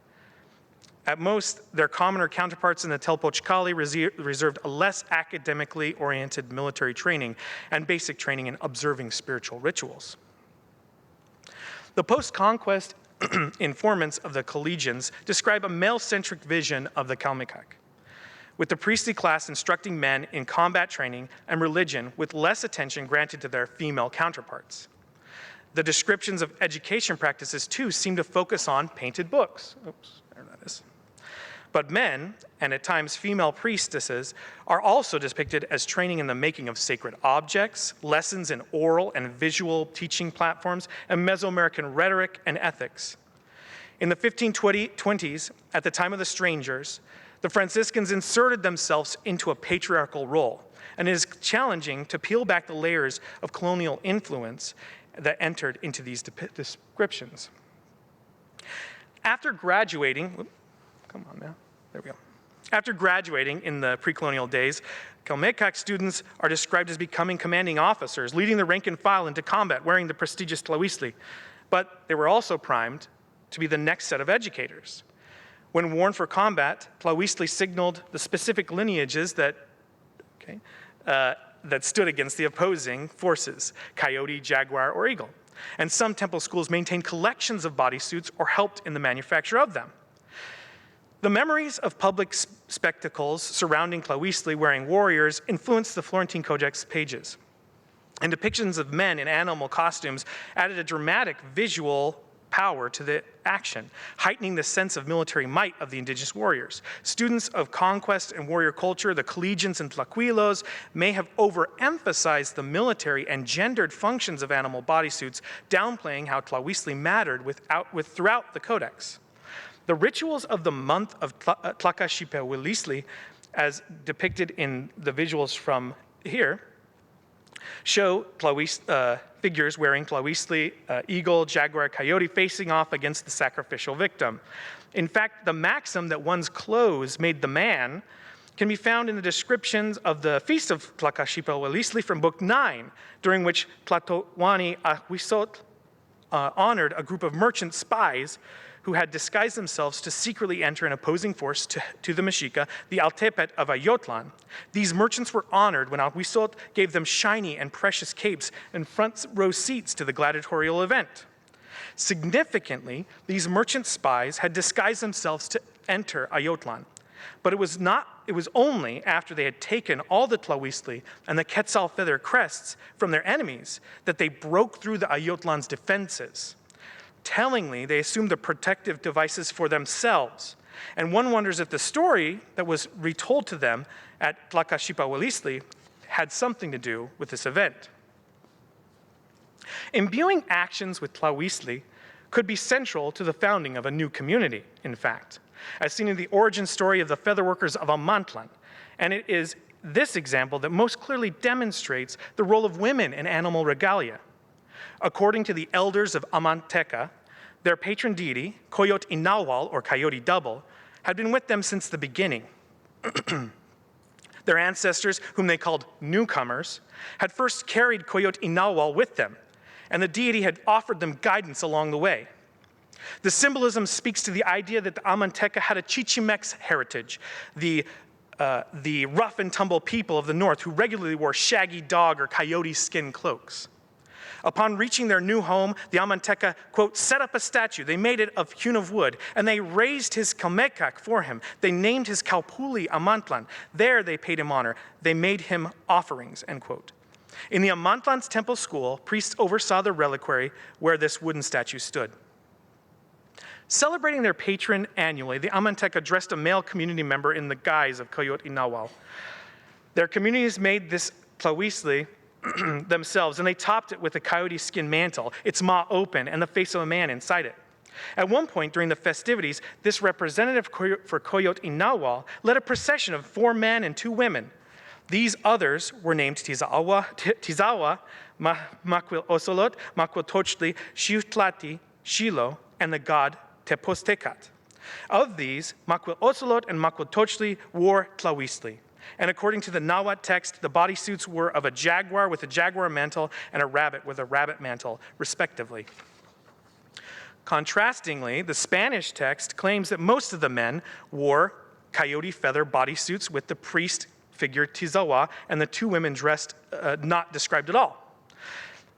At most, their commoner counterparts in the Telpochcalli reserved a less academically oriented military training and basic training in observing spiritual rituals. The post-conquest informants of the collegians describe a male-centric vision of the Calmecac, with the priestly class instructing men in combat training and religion with less attention granted to their female counterparts. The descriptions of education practices, too, seem to focus on painted books. Oops, there that is. But men, and at times female priestesses, are also depicted as training in the making of sacred objects, lessons in oral and visual teaching platforms, and Mesoamerican rhetoric and ethics. In the 1520s, at the time of the strangers, the Franciscans inserted themselves into a patriarchal role, and it is challenging to peel back the layers of colonial influence that entered into these descriptions. After graduating, After graduating in the pre-colonial days, Calmecac students are described as becoming commanding officers, leading the rank and file into combat, wearing the prestigious tlahuistli. But they were also primed to be the next set of educators. When worn for combat, tlahuistli signaled the specific lineages that stood against the opposing forces, coyote, jaguar, or eagle. And some temple schools maintained collections of bodysuits or helped in the manufacture of them. The memories of public spectacles surrounding tlahuistli wearing warriors influenced the Florentine Codex pages. And depictions of men in animal costumes added a dramatic visual power to the action, heightening the sense of military might of the indigenous warriors. Students of conquest and warrior culture, the collegians and tlaquilos, may have overemphasized the military and gendered functions of animal bodysuits, downplaying how tlahuistli mattered throughout the codex. The rituals of the month of Tlacaxipehuilisli, as depicted in the visuals from here, show figures wearing tlahuistli, eagle, jaguar, coyote facing off against the sacrificial victim. In fact, the maxim that one's clothes made the man can be found in the descriptions of the feast of Tlacaxipehuilisli from Book 9, during which Tlatoani Ahuizotl honored a group of merchant spies who had disguised themselves to secretly enter an opposing force to the Mexica, the Altepet of Ayotlan. These merchants were honored when Ahuizotl gave them shiny and precious capes and front row seats to the gladiatorial event. Significantly, these merchant spies had disguised themselves to enter Ayotlan. But it was only after they had taken all the tlahuistli and the quetzal feather crests from their enemies that they broke through the Ayotlan's defenses. Tellingly, they assumed the protective devices for themselves. And one wonders if the story that was retold to them at Tlacaxipehuilisli had something to do with this event. Imbuing actions with tlahuistli could be central to the founding of a new community, in fact, as seen in the origin story of the featherworkers of Amantlan. And it is this example that most clearly demonstrates the role of women in animal regalia. According to the elders of Amanteca, their patron deity, Coyote Inahual, or Coyote Double, had been with them since the beginning. Their ancestors, whom they called newcomers, had first carried Coyote Inahual with them, and the deity had offered them guidance along the way. The symbolism speaks to the idea that the Amanteca had a Chichimex heritage, the rough and tumble people of the north who regularly wore shaggy dog or coyote skin cloaks. Upon reaching their new home, the Amanteca, quote, set up a statue. They made it of hewn of wood, and they raised his Calmecac for him. They named his Calpuli Amantlan. There they paid him honor. They made him offerings, end quote. In the Amantlan's temple school, priests oversaw the reliquary where this wooden statue stood. Celebrating their patron annually, the Amanteca dressed a male community member in the guise of Coyote Nahual. Their communities made this tlahuizli themselves, and they topped it with a coyote skin mantle, its maw open, and the face of a man inside it. At one point during the festivities, this representative for Coyote Nahual led a procession of 4 men and 2 women. These others were named Tizawa, Maquil Osolot, Maquil Xiutlati, Shilo, and the god Tepostecat. Of these, Maquil Osolot and Maquil wore tlahuizli. And according to the Nahuatl text, the bodysuits were of a jaguar with a jaguar mantle and a rabbit with a rabbit mantle, respectively. Contrastingly, the Spanish text claims that most of the men wore coyote feather bodysuits with the priest figure Tizawa and the 2 women dressed not described at all.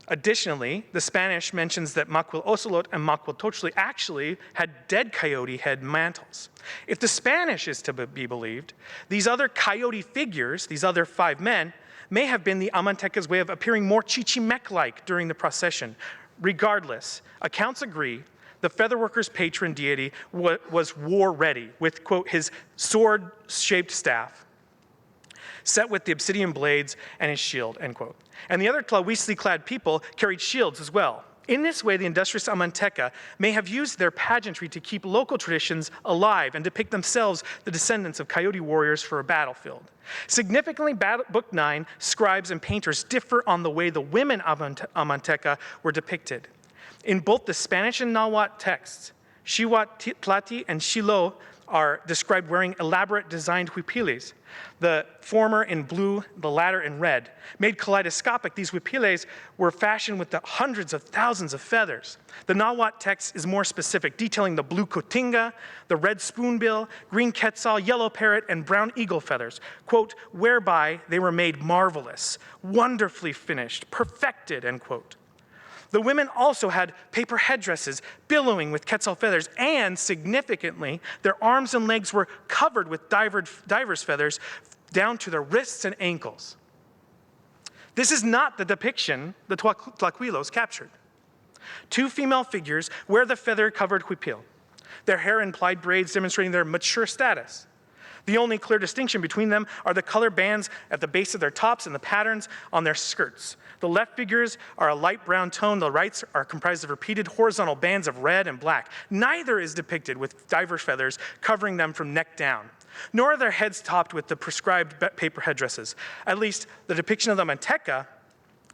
Additionally, the Spanish mentions that Maquil Osolot and Maquil actually had dead coyote head mantles. If the Spanish is to be believed, these other coyote figures, these other 5 men, may have been the Amanteca's way of appearing more Chichimec-like during the procession. Regardless, accounts agree the featherworker's patron deity was war-ready with, quote, his sword-shaped staff, set with the obsidian blades and his shield, end quote. And the other tlahuizli-clad people carried shields as well. In this way, the industrious Amanteca may have used their pageantry to keep local traditions alive and depict themselves the descendants of coyote warriors for a battlefield. Significantly, Book 9, scribes and painters differ on the way the women of Amanteca were depicted. In both the Spanish and Nahuatl texts, Xiutlati and Shilo are described wearing elaborate designed huipiles, the former in blue, the latter in red. Made kaleidoscopic, these huipiles were fashioned with the hundreds of thousands of feathers. The Nahuatl text is more specific, detailing the blue cotinga, the red spoonbill, green quetzal, yellow parrot, and brown eagle feathers, quote, whereby they were made marvelous, wonderfully finished, perfected, end quote. The women also had paper headdresses billowing with quetzal feathers, and significantly, their arms and legs were covered with divers feathers down to their wrists and ankles. This is not the depiction the Tlahuilos captured. 2 female figures wear the feather-covered huipil, their hair in plied braids demonstrating their mature status. The only clear distinction between them are the color bands at the base of their tops and the patterns on their skirts. The left figures are a light brown tone. The rights are comprised of repeated horizontal bands of red and black. Neither is depicted with diverse feathers covering them from neck down, nor are their heads topped with the prescribed paper headdresses. At least the depiction of the Amanteca,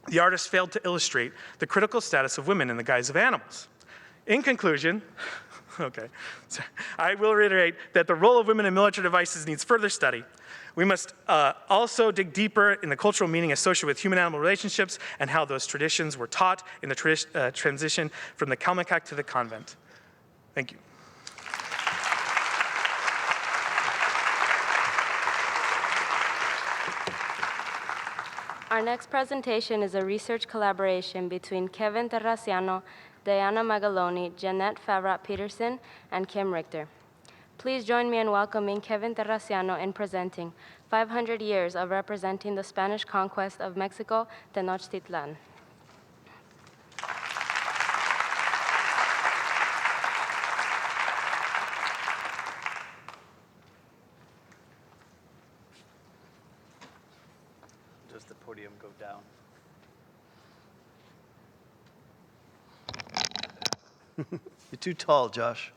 the artist failed to illustrate the critical status of women in the guise of animals. In conclusion, okay, so I will reiterate that the role of women in military devices needs further study. We must also dig deeper in the cultural meaning associated with human-animal relationships and how those traditions were taught in the transition from the Calmecac to the convent. Thank you. Our next presentation is a research collaboration between Kevin Terraciano, Diana Magaloni, Jeanette Favrot Peterson, and Kim Richter. Please join me in welcoming Kevin Terraciano in presenting 500 Years of Representing the Spanish Conquest of Mexico, Tenochtitlan. Does the podium go down? You're too tall, Josh.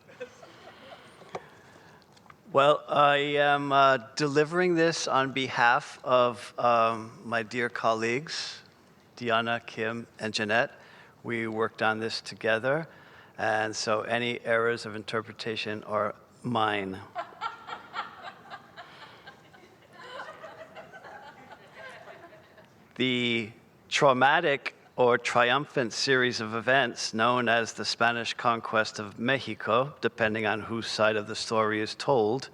Well, I am delivering this on behalf of my dear colleagues, Diana, Kim, and Jeanette. We worked on this together, and so any errors of interpretation are mine. The traumatic or triumphant series of events known as the Spanish conquest of Mexico, depending on whose side of the story is told,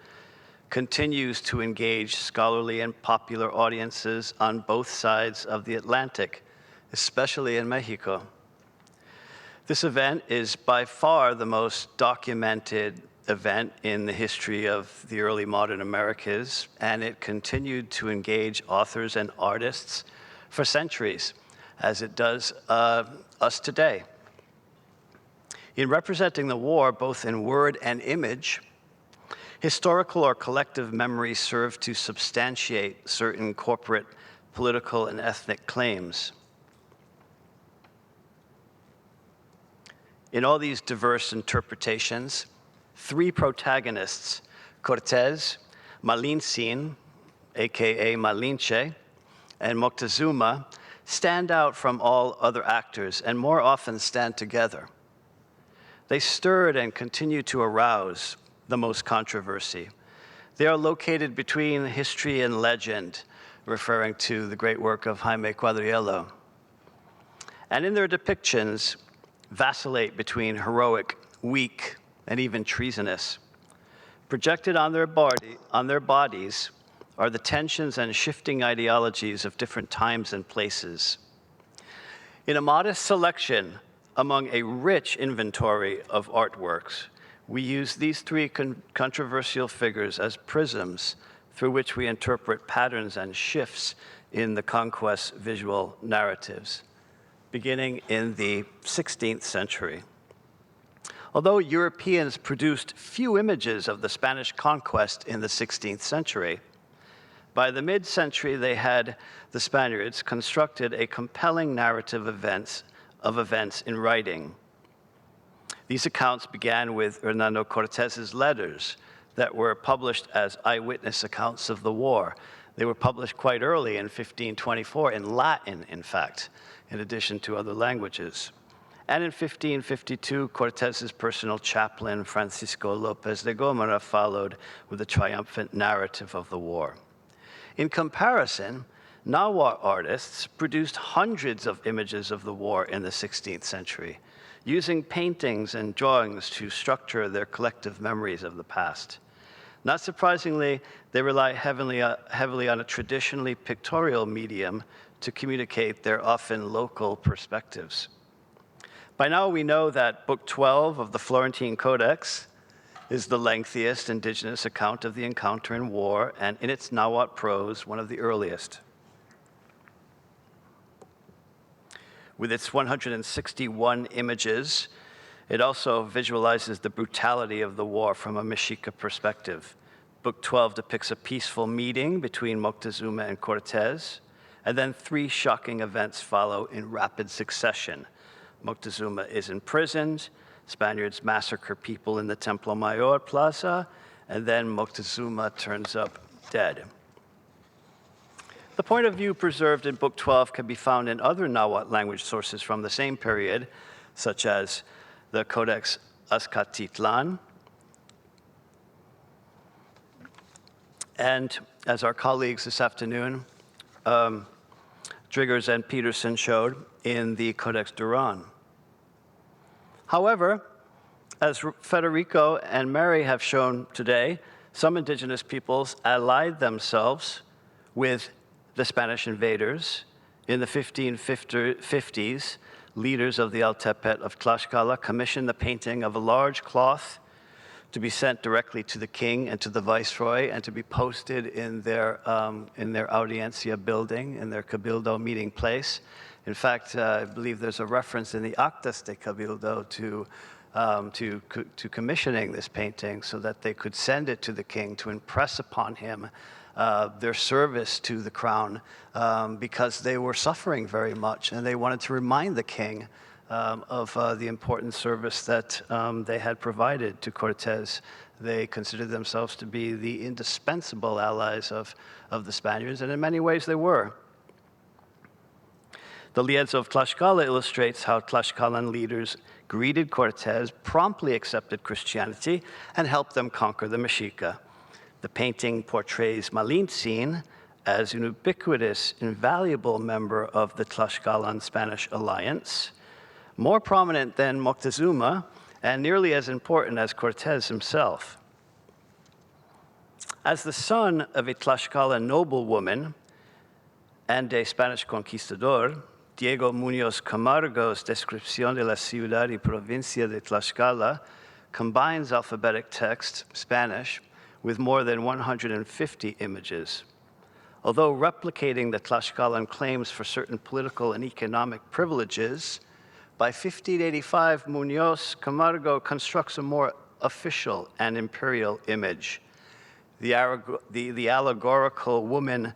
continues to engage scholarly and popular audiences on both sides of the Atlantic, especially in Mexico. This event is by far the most documented event in the history of the early modern Americas, and it continued to engage authors and artists for centuries, as it does us today. In representing the war, both in word and image, historical or collective memory serve to substantiate certain corporate, political, and ethnic claims. In all these diverse interpretations, three protagonists, Cortés, Malintzin, aka Malinche, and Moctezuma, stand out from all other actors and more often stand together. They stirred and continue to arouse the most controversy. They are located between history and legend, referring to the great work of Jaime Quadriello. And in their depictions, vacillate between heroic, weak, and even treasonous. Projected on their bodies are the tensions and shifting ideologies of different times and places. In a modest selection among a rich inventory of artworks, we use these three controversial figures as prisms through which we interpret patterns and shifts in the conquest visual narratives, beginning in the 16th century. Although Europeans produced few images of the Spanish conquest in the 16th century, by the mid-century the Spaniards constructed a compelling narrative of events in writing. These accounts began with Hernán Cortés's letters that were published as eyewitness accounts of the war. They were published quite early in 1524, in Latin, in fact, in addition to other languages. And in 1552, Cortés's personal chaplain, Francisco López de Gómara, followed with a triumphant narrative of the war. In comparison, Nahuatl artists produced hundreds of images of the war in the 16th century, using paintings and drawings to structure their collective memories of the past. Not surprisingly, they rely heavily on a traditionally pictorial medium to communicate their often local perspectives. By now, we know that Book 12 of the Florentine Codex is the lengthiest indigenous account of the encounter in war, and in its Nahuatl prose, one of the earliest. With its 161 images, it also visualizes the brutality of the war from a Mexica perspective. Book 12 depicts a peaceful meeting between Moctezuma and Cortés, and then three shocking events follow in rapid succession. Moctezuma is imprisoned, Spaniards massacre people in the Templo Mayor Plaza, and then Moctezuma turns up dead. The point of view preserved in Book 12 can be found in other Nahuatl language sources from the same period, such as the Codex Azcatitlan, and as our colleagues this afternoon, Driggers and Peterson showed, in the Codex Duran. However, as Federico and Mary have shown today, some indigenous peoples allied themselves with the Spanish invaders. In the 1550s, leaders of the Altepet of Tlaxcala commissioned the painting of a large cloth to be sent directly to the king and to the viceroy and to be posted in their audiencia building, in their cabildo meeting place. In fact, I believe there's a reference in the Actas de Cabildo to commissioning this painting so that they could send it to the king to impress upon him their service to the crown because they were suffering very much and they wanted to remind the king of the important service that they had provided to Cortés. They considered themselves to be the indispensable allies of the Spaniards, and in many ways they were. The Lienzo of Tlaxcala illustrates how Tlaxcalan leaders greeted Cortés, promptly accepted Christianity, and helped them conquer the Mexica. The painting portrays Malintzin as an ubiquitous, invaluable member of the Tlaxcalan-Spanish alliance, more prominent than Moctezuma, and nearly as important as Cortés himself. As the son of a Tlaxcalan noblewoman and a Spanish conquistador, Diego Muñoz Camargo's Descripción de la Ciudad y Provincia de Tlaxcala combines alphabetic text, Spanish, with more than 150 images. Although replicating the Tlaxcalan claims for certain political and economic privileges, by 1585, Muñoz Camargo constructs a more official and imperial image. The allegorical woman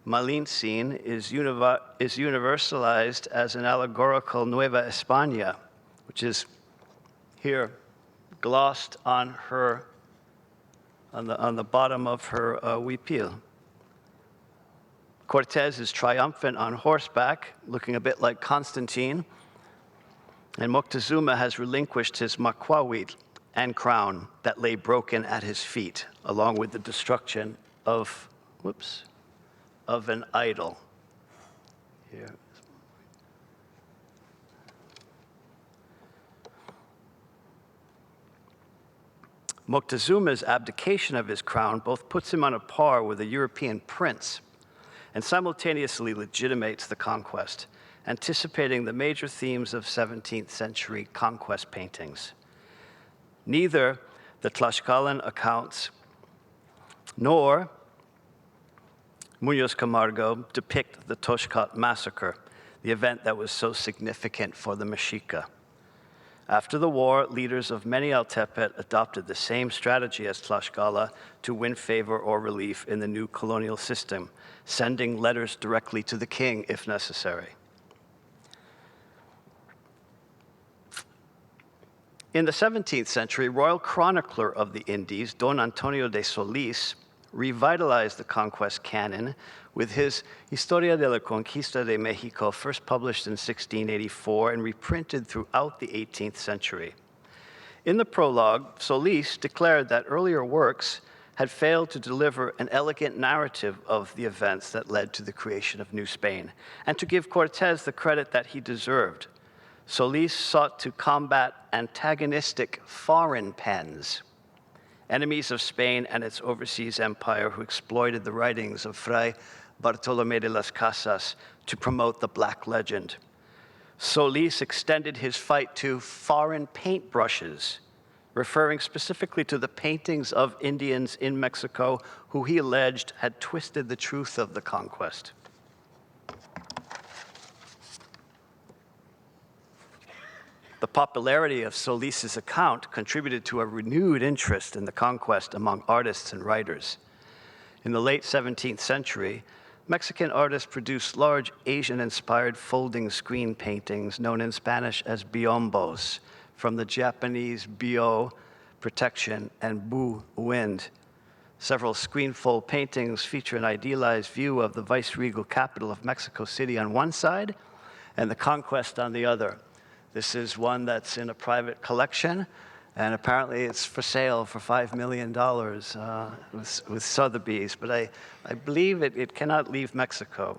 Malintzin is universalized as an allegorical Nueva España, which is here glossed on her, on the bottom of her huipil. Cortés is triumphant on horseback, looking a bit like Constantine, and Moctezuma has relinquished his macuahuitl and crown that lay broken at his feet, along with the destruction of, of an idol. Here. Moctezuma's abdication of his crown both puts him on a par with a European prince and simultaneously legitimates the conquest, anticipating the major themes of 17th century conquest paintings. Neither the Tlaxcalan accounts nor Muñoz Camargo depict the Toxcat massacre, the event that was so significant for the Mexica. After the war, leaders of many Altepet adopted the same strategy as Tlaxcala to win favor or relief in the new colonial system, sending letters directly to the king if necessary. In the 17th century, royal chronicler of the Indies, Don Antonio de Solis, revitalized the conquest canon with his Historia de la Conquista de Mexico, first published in 1684 and reprinted throughout the 18th century. In the prologue, Solis declared that earlier works had failed to deliver an elegant narrative of the events that led to the creation of New Spain, and to give Cortés the credit that he deserved. Solis sought to combat antagonistic foreign pens, enemies of Spain and its overseas empire who exploited the writings of Fray Bartolomé de las Casas to promote the Black Legend. Solis extended his fight to foreign paintbrushes, referring specifically to the paintings of Indians in Mexico who he alleged had twisted the truth of the conquest. The popularity of Solis's account contributed to a renewed interest in the conquest among artists and writers. In the late 17th century, Mexican artists produced large Asian-inspired folding screen paintings known in Spanish as biombos, from the Japanese bio, protection, and bu, wind. Several screenfold paintings feature an idealized view of the viceregal capital of Mexico City on one side and the conquest on the other. This is one that's in a private collection, and apparently it's for sale for $5 million with Sotheby's, but I believe it cannot leave Mexico,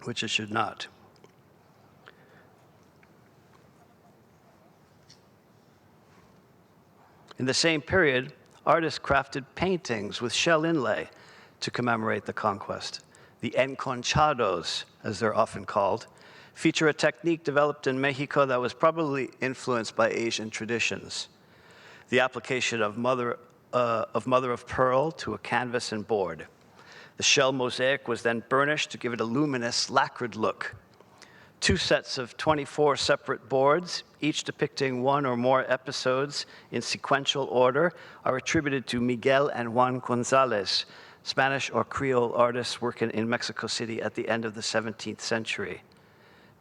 which it should not. In the same period, artists crafted paintings with shell inlay to commemorate the conquest. The enconchados, as they're often called, feature a technique developed in Mexico that was probably influenced by Asian traditions. The application of mother of pearl to a canvas and board. The shell mosaic was then burnished to give it a luminous, lacquered look. 2 sets of 24 separate boards, each depicting one or more episodes in sequential order, are attributed to Miguel and Juan González, Spanish or Creole artists working in Mexico City at the end of the 17th century.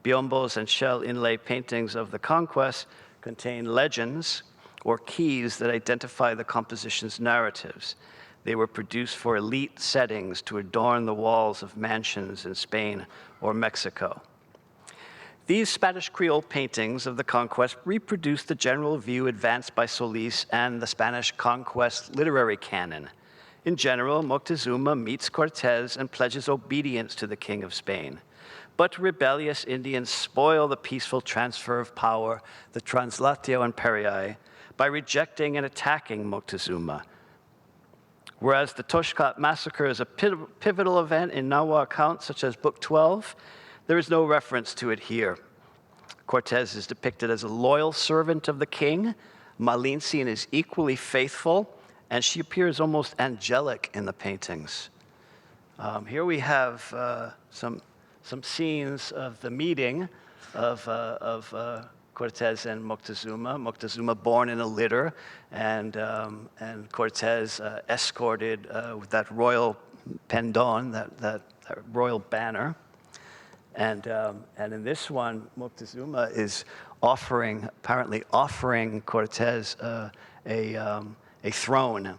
Biombos and shell inlay paintings of the conquest contain legends or keys that identify the composition's narratives. They were produced for elite settings to adorn the walls of mansions in Spain or Mexico. These Spanish Creole paintings of the conquest reproduce the general view advanced by Solis and the Spanish conquest literary canon. In general, Moctezuma meets Cortés and pledges obedience to the King of Spain. But rebellious Indians spoil the peaceful transfer of power, the translatio imperii, by rejecting and attacking Moctezuma. Whereas the Toshkat massacre is a pivotal event in Nahua accounts, such as Book 12, there is no reference to it here. Cortés is depicted as a loyal servant of the king. Malintzin is equally faithful, and she appears almost angelic in the paintings. Here we have some scenes of the meeting of Cortés and Moctezuma. Moctezuma born in a litter, and Cortés escorted with that royal pendon, that royal banner. And in this one, Moctezuma is apparently offering Cortés a throne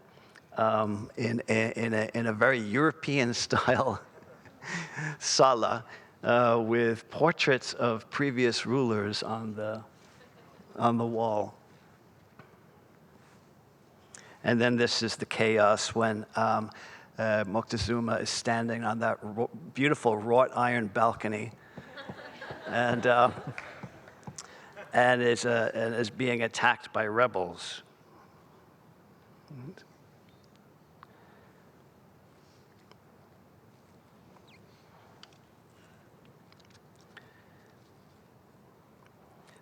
in a very European-style sala with portraits of previous rulers on the wall. And then this is the chaos when Moctezuma is standing on that beautiful wrought iron balcony and is being attacked by rebels.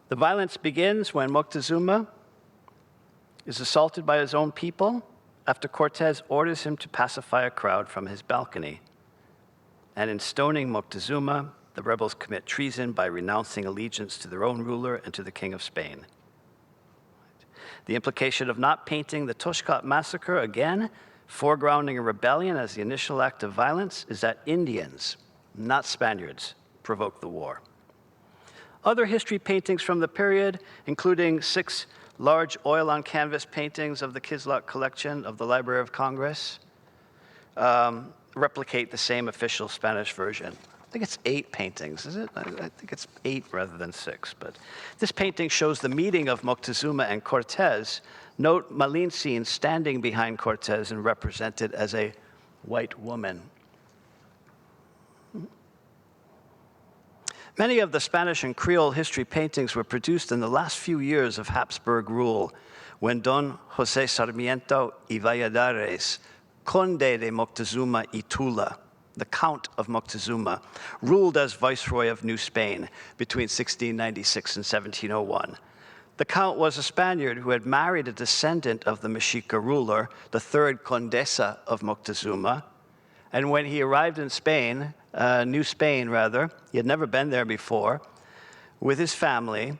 The violence begins when Moctezuma is assaulted by his own people after Cortés orders him to pacify a crowd from his balcony. And in stoning Moctezuma, the rebels commit treason by renouncing allegiance to their own ruler and to the King of Spain. The implication of not painting the Toshkat massacre, again, foregrounding a rebellion as the initial act of violence, is that Indians, not Spaniards, provoked the war. Other history paintings from the period, including 6 large oil-on-canvas paintings of the Kislock collection of the Library of Congress, replicate the same official Spanish version. I think it's 8 paintings, is it? I think it's 8 rather than 6. But this painting shows the meeting of Moctezuma and Cortés. Note Malintzin standing behind Cortés and represented as a white woman. Many of the Spanish and Creole history paintings were produced in the last few years of Habsburg rule, when Don José Sarmiento y Valladares, Conde de Moctezuma y Tula, the Count of Moctezuma, ruled as Viceroy of New Spain between 1696 and 1701. The Count was a Spaniard who had married a descendant of the Mexica ruler, the 3rd Condesa of Moctezuma, and when he arrived in Spain, New Spain rather, he had never been there before, with his family,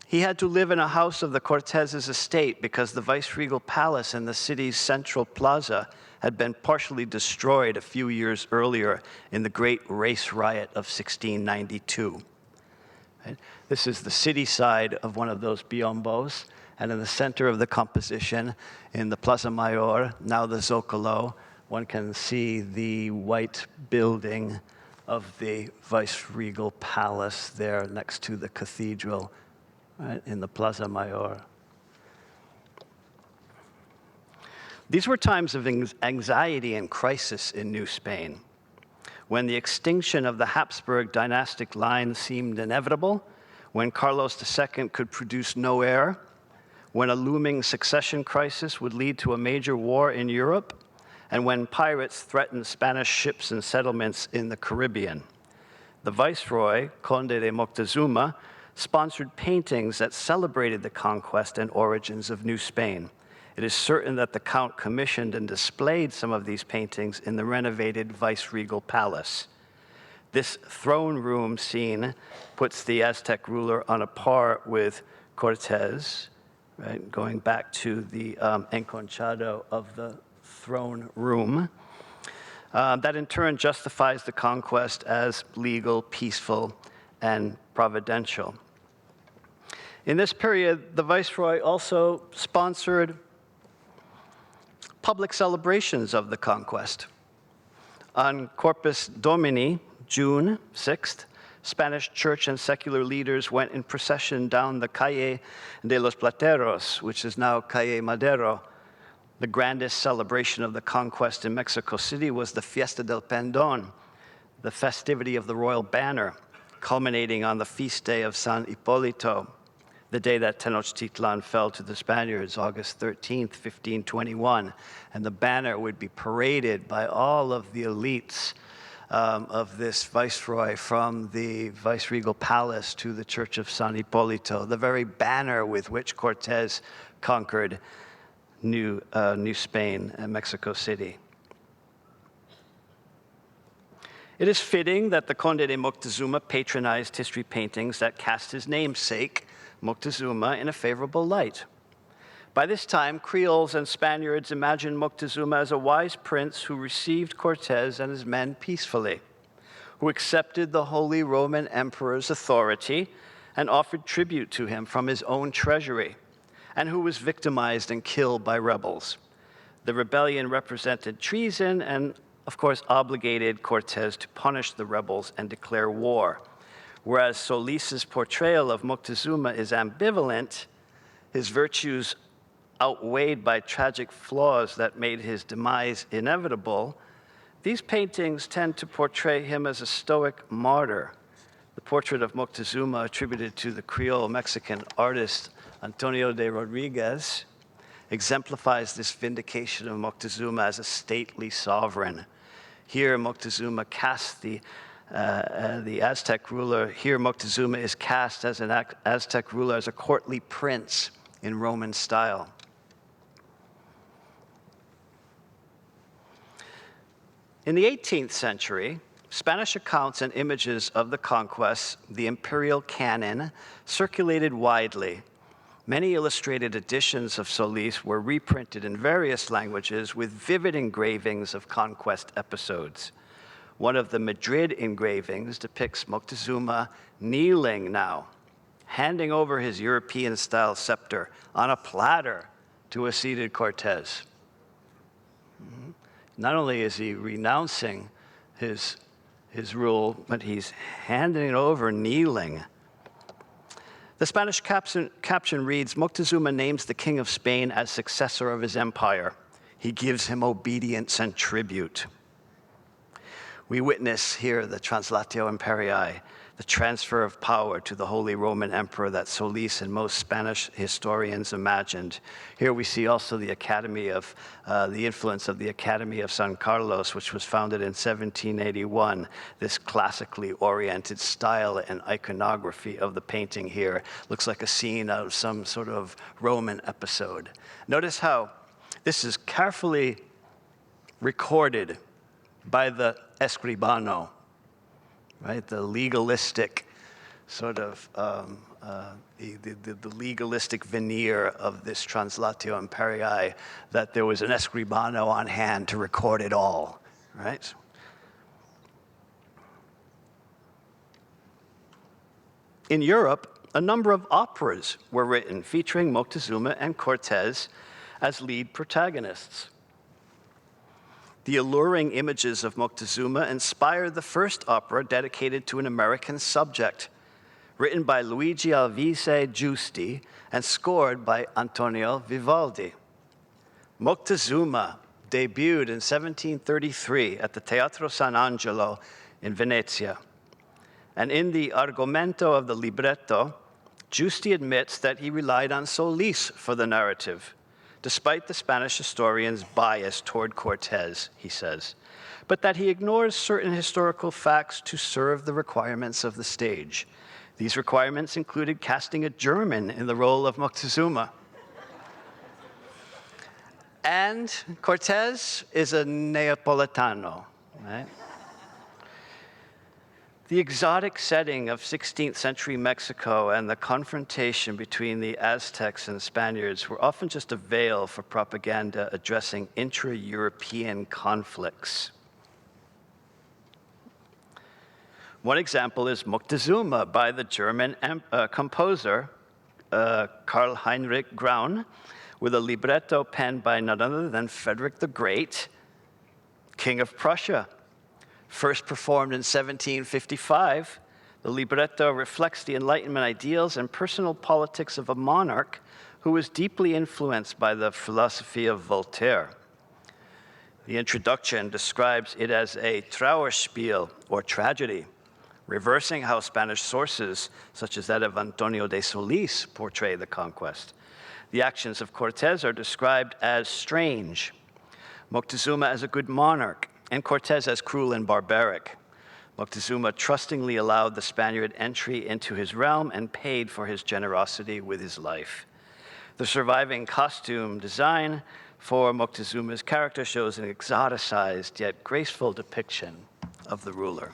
he had to live in a house of the Cortés' estate because the viceregal palace in the city's central plaza had been partially destroyed a few years earlier in the Great Race Riot of 1692. Right? This is the city side of one of those biombos, and in the center of the composition, in the Plaza Mayor, now the Zocalo, one can see the white building of the viceregal palace there next to the cathedral, right, in the Plaza Mayor. These were times of anxiety and crisis in New Spain, when the extinction of the Habsburg dynastic line seemed inevitable, when Carlos II could produce no heir, when a looming succession crisis would lead to a major war in Europe, and when pirates threatened Spanish ships and settlements in the Caribbean. The Viceroy, Conde de Moctezuma, sponsored paintings that celebrated the conquest and origins of New Spain. It is certain that the Count commissioned and displayed some of these paintings in the renovated viceregal palace. This throne room scene puts the Aztec ruler on a par with Cortés, right, going back to the enconchado of the throne room. That in turn justifies the conquest as legal, peaceful, and providential. In this period, the Viceroy also sponsored public celebrations of the conquest. On Corpus Domini, June 6th, Spanish church and secular leaders went in procession down the Calle de los Plateros, which is now Calle Madero, The grandest celebration of the conquest in Mexico City was the Fiesta del Pendón, the festivity of the royal banner, culminating on the feast day of San Hipólito, the day that Tenochtitlan fell to the Spaniards, August 13th, 1521. And the banner would be paraded by all of the elites of this viceroy from the viceregal palace to the church of San Hipólito, the very banner with which Cortés conquered New Spain and Mexico City. It is fitting that the Conde de Moctezuma patronized history paintings that cast his namesake, Moctezuma, in a favorable light. By this time, Creoles and Spaniards imagined Moctezuma as a wise prince who received Cortés and his men peacefully, who accepted the Holy Roman Emperor's authority and offered tribute to him from his own treasury, and who was victimized and killed by rebels. The rebellion represented treason and, of course, obligated Cortés to punish the rebels and declare war. Whereas Solis's portrayal of Moctezuma is ambivalent, his virtues outweighed by tragic flaws that made his demise inevitable, these paintings tend to portray him as a stoic martyr. The portrait of Moctezuma, attributed to the Creole Mexican artist Antonio de Rodriguez, exemplifies this vindication of Moctezuma as a stately sovereign. Here, Moctezuma casts the Aztec ruler. Here, Moctezuma is cast as an Aztec ruler, as a courtly prince in Roman style. In the 18th century, Spanish accounts and images of the conquest, the imperial canon, circulated widely. Many illustrated editions of Solis were reprinted in various languages with vivid engravings of conquest episodes. One of the Madrid engravings depicts Moctezuma kneeling now, handing over his European-style scepter on a platter to a seated Cortés. Not only is he renouncing his rule, but he's handing it over kneeling. The Spanish caption reads, Moctezuma names the king of Spain as successor of his empire. He gives him obedience and tribute. We witness here the translatio imperii, the transfer of power to the Holy Roman Emperor that Solis and most Spanish historians imagined. Here we see also the influence of the Academy of San Carlos, which was founded in 1781. This classically oriented style and iconography of the painting here looks like a scene out of some sort of Roman episode. Notice how this is carefully recorded by the escribano, right? The legalistic sort of, the legalistic veneer of this translatio imperii, that there was an escribano on hand to record it all, right? In Europe, a number of operas were written featuring Moctezuma and Cortés as lead protagonists. The alluring images of Moctezuma inspired the first opera dedicated to an American subject, written by Luigi Alvise Giusti and scored by Antonio Vivaldi. Moctezuma debuted in 1733 at the Teatro San Angelo in Venezia. And in the argomento of the libretto, Giusti admits that he relied on Solis for the narrative, despite the Spanish historian's bias toward Cortés, he says, but that he ignores certain historical facts to serve the requirements of the stage. These requirements included casting a German in the role of Moctezuma. And Cortés is a Neapolitano, right? The exotic setting of 16th century Mexico and the confrontation between the Aztecs and Spaniards were often just a veil for propaganda addressing intra-European conflicts. One example is Moctezuma by the German composer Karl Heinrich Graun, with a libretto penned by none other than Frederick the Great, King of Prussia. First performed in 1755, the libretto reflects the Enlightenment ideals and personal politics of a monarch who was deeply influenced by the philosophy of Voltaire. The introduction describes it as a Trauerspiel, or tragedy, reversing how Spanish sources, such as that of Antonio de Solis, portray the conquest. The actions of Cortés are described as strange, Moctezuma as a good monarch, and Cortés as cruel and barbaric. Moctezuma trustingly allowed the Spaniard entry into his realm and paid for his generosity with his life. The surviving costume design for Moctezuma's character shows an exoticized yet graceful depiction of the ruler.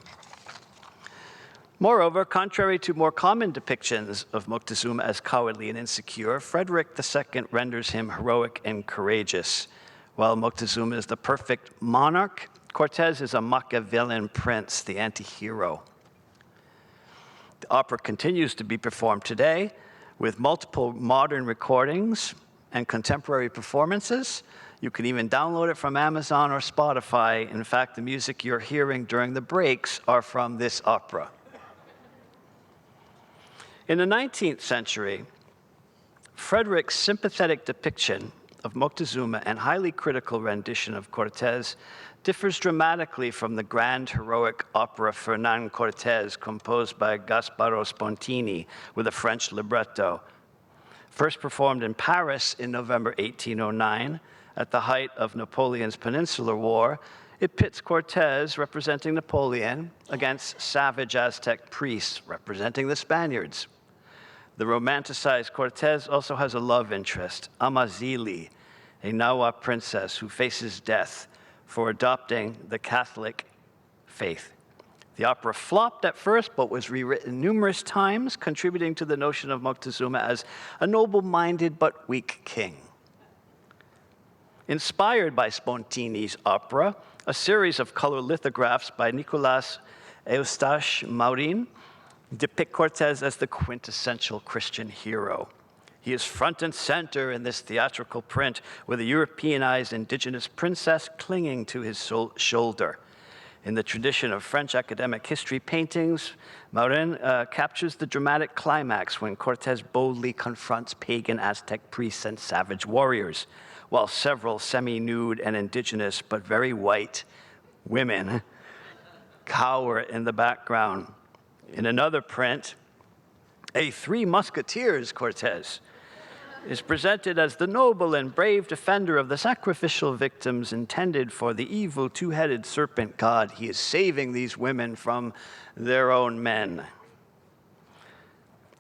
Moreover, contrary to more common depictions of Moctezuma as cowardly and insecure, Frederick II renders him heroic and courageous. While Moctezuma is the perfect monarch, Cortés is a Machiavellian prince, the anti-hero. The opera continues to be performed today with multiple modern recordings and contemporary performances. You can even download it from Amazon or Spotify. In fact, the music you're hearing during the breaks are from this opera. In the 19th century, Frederick's sympathetic depiction of Moctezuma and highly critical rendition of Cortés differs dramatically from the grand heroic opera Hernán Cortés, composed by Gasparo Spontini with a French libretto. First performed in Paris in November 1809, at the height of Napoleon's Peninsular War, it pits Cortés, representing Napoleon, against savage Aztec priests, representing the Spaniards. The romanticized Cortés also has a love interest, Amazili, a Nahua princess who faces death for adopting the Catholic faith. The opera flopped at first, but was rewritten numerous times, contributing to the notion of Moctezuma as a noble-minded but weak king. Inspired by Spontini's opera, a series of color lithographs by Nicolas Eustache Maurin depict Cortés as the quintessential Christian hero. He is front and center in this theatrical print with a Europeanized indigenous princess clinging to his shoulder. In the tradition of French academic history paintings, Maurin captures the dramatic climax when Cortés boldly confronts pagan Aztec priests and savage warriors, while several semi-nude and indigenous but very white women cower in the background. In another print, a Three Musketeers Cortés is presented as the noble and brave defender of the sacrificial victims intended for the evil two-headed serpent god. He is saving these women from their own men.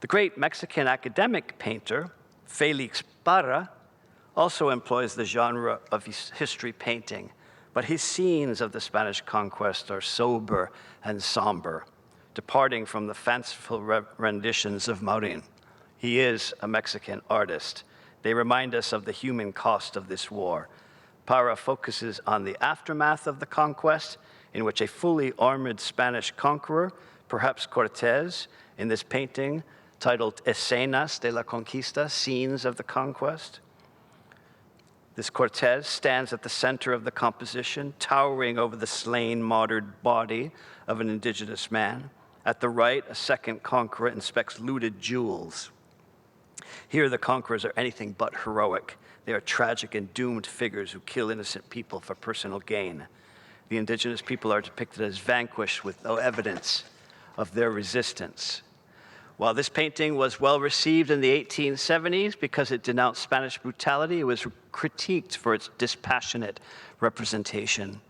The great Mexican academic painter, Félix Parra, also employs the genre of history painting, but his scenes of the Spanish conquest are sober and somber, departing from the fanciful renditions of Maurin. He is a Mexican artist. They remind us of the human cost of this war. Parra focuses on the aftermath of the conquest, in which a fully armored Spanish conqueror, perhaps Cortés, in this painting titled Escenas de la Conquista, Scenes of the Conquest. This Cortés stands at the center of the composition, towering over the slain, martyred body of an indigenous man. At the right, a second conqueror inspects looted jewels. Here, the conquerors are anything but heroic. They are tragic and doomed figures who kill innocent people for personal gain. The indigenous people are depicted as vanquished with no evidence of their resistance. While this painting was well received in the 1870s because it denounced Spanish brutality, it was critiqued for its dispassionate representation.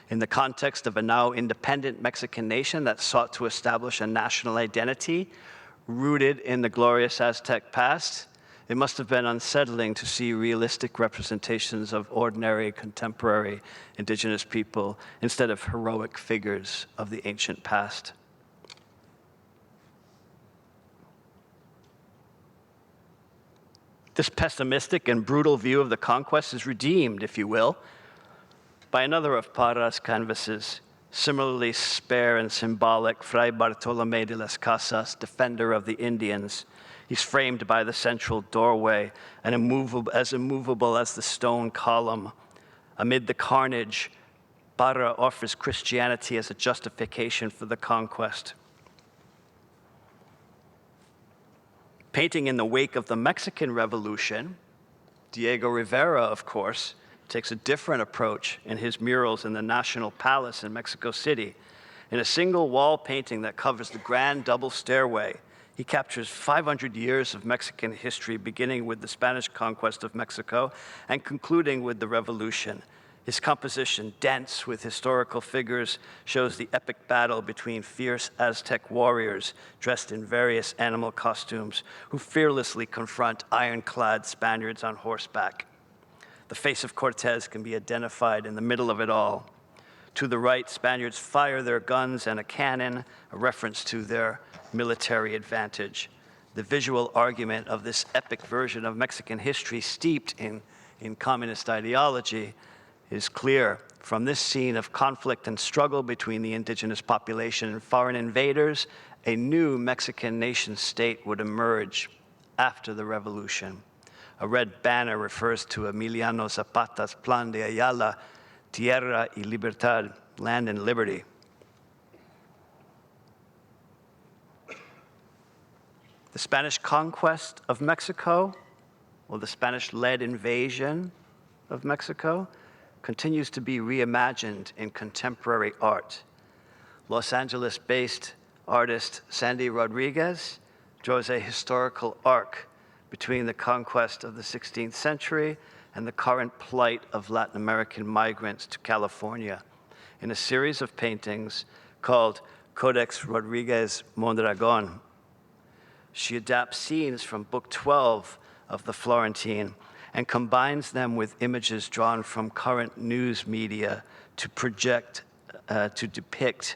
In the context of a now independent Mexican nation that sought to establish a national identity rooted in the glorious Aztec past, it must have been unsettling to see realistic representations of ordinary contemporary indigenous people instead of heroic figures of the ancient past. This pessimistic and brutal view of the conquest is redeemed, if you will, by another of Parra's canvases, similarly spare and symbolic, Fray Bartolomé de las Casas, defender of the Indians. He's framed by the central doorway and immovable as the stone column. Amid the carnage, Parra offers Christianity as a justification for the conquest. Painting in the wake of the Mexican Revolution, Diego Rivera, of course, takes a different approach in his murals in the National Palace in Mexico City. In a single wall painting that covers the grand double stairway, he captures 500 years of Mexican history, beginning with the Spanish conquest of Mexico and concluding with the Revolution. His composition, dense with historical figures, shows the epic battle between fierce Aztec warriors dressed in various animal costumes who fearlessly confront ironclad Spaniards on horseback. The face of Cortés can be identified in the middle of it all. To the right, Spaniards fire their guns and a cannon, a reference to their military advantage. The visual argument of this epic version of Mexican history steeped in communist ideology is clear. From this scene of conflict and struggle between the indigenous population and foreign invaders, a new Mexican nation state would emerge after the revolution. A red banner refers to Emiliano Zapata's Plan de Ayala, Tierra y Libertad, land and liberty. The Spanish conquest of Mexico, or the Spanish-led invasion of Mexico, continues to be reimagined in contemporary art. Los Angeles-based artist Sandy Rodriguez draws a historical arc between the conquest of the 16th century and the current plight of Latin American migrants to California in a series of paintings called Codex Rodriguez Mondragon. She adapts scenes from Book 12 of the Florentine and combines them with images drawn from current news media to depict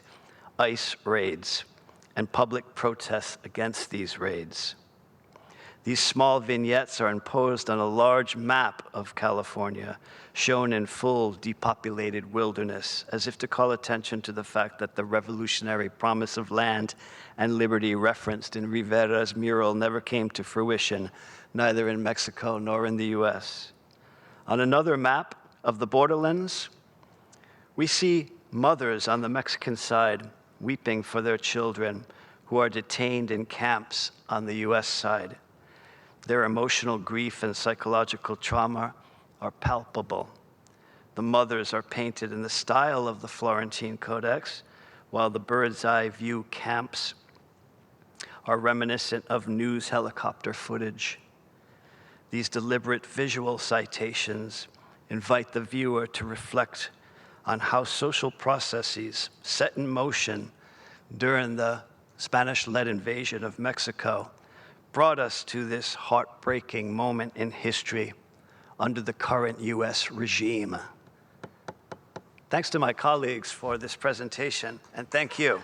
ICE raids and public protests against these raids. These small vignettes are imposed on a large map of California, shown in full depopulated wilderness, as if to call attention to the fact that the revolutionary promise of land and liberty referenced in Rivera's mural never came to fruition, neither in Mexico nor in the US. On another map of the borderlands, we see mothers on the Mexican side weeping for their children who are detained in camps on the US side. Their emotional grief and psychological trauma are palpable. The mothers are painted in the style of the Florentine Codex, while the bird's eye view camps are reminiscent of news helicopter footage. These deliberate visual citations invite the viewer to reflect on how social processes set in motion during the Spanish-led invasion of Mexico brought us to this heartbreaking moment in history under the current US regime. Thanks to my colleagues for this presentation, and thank you.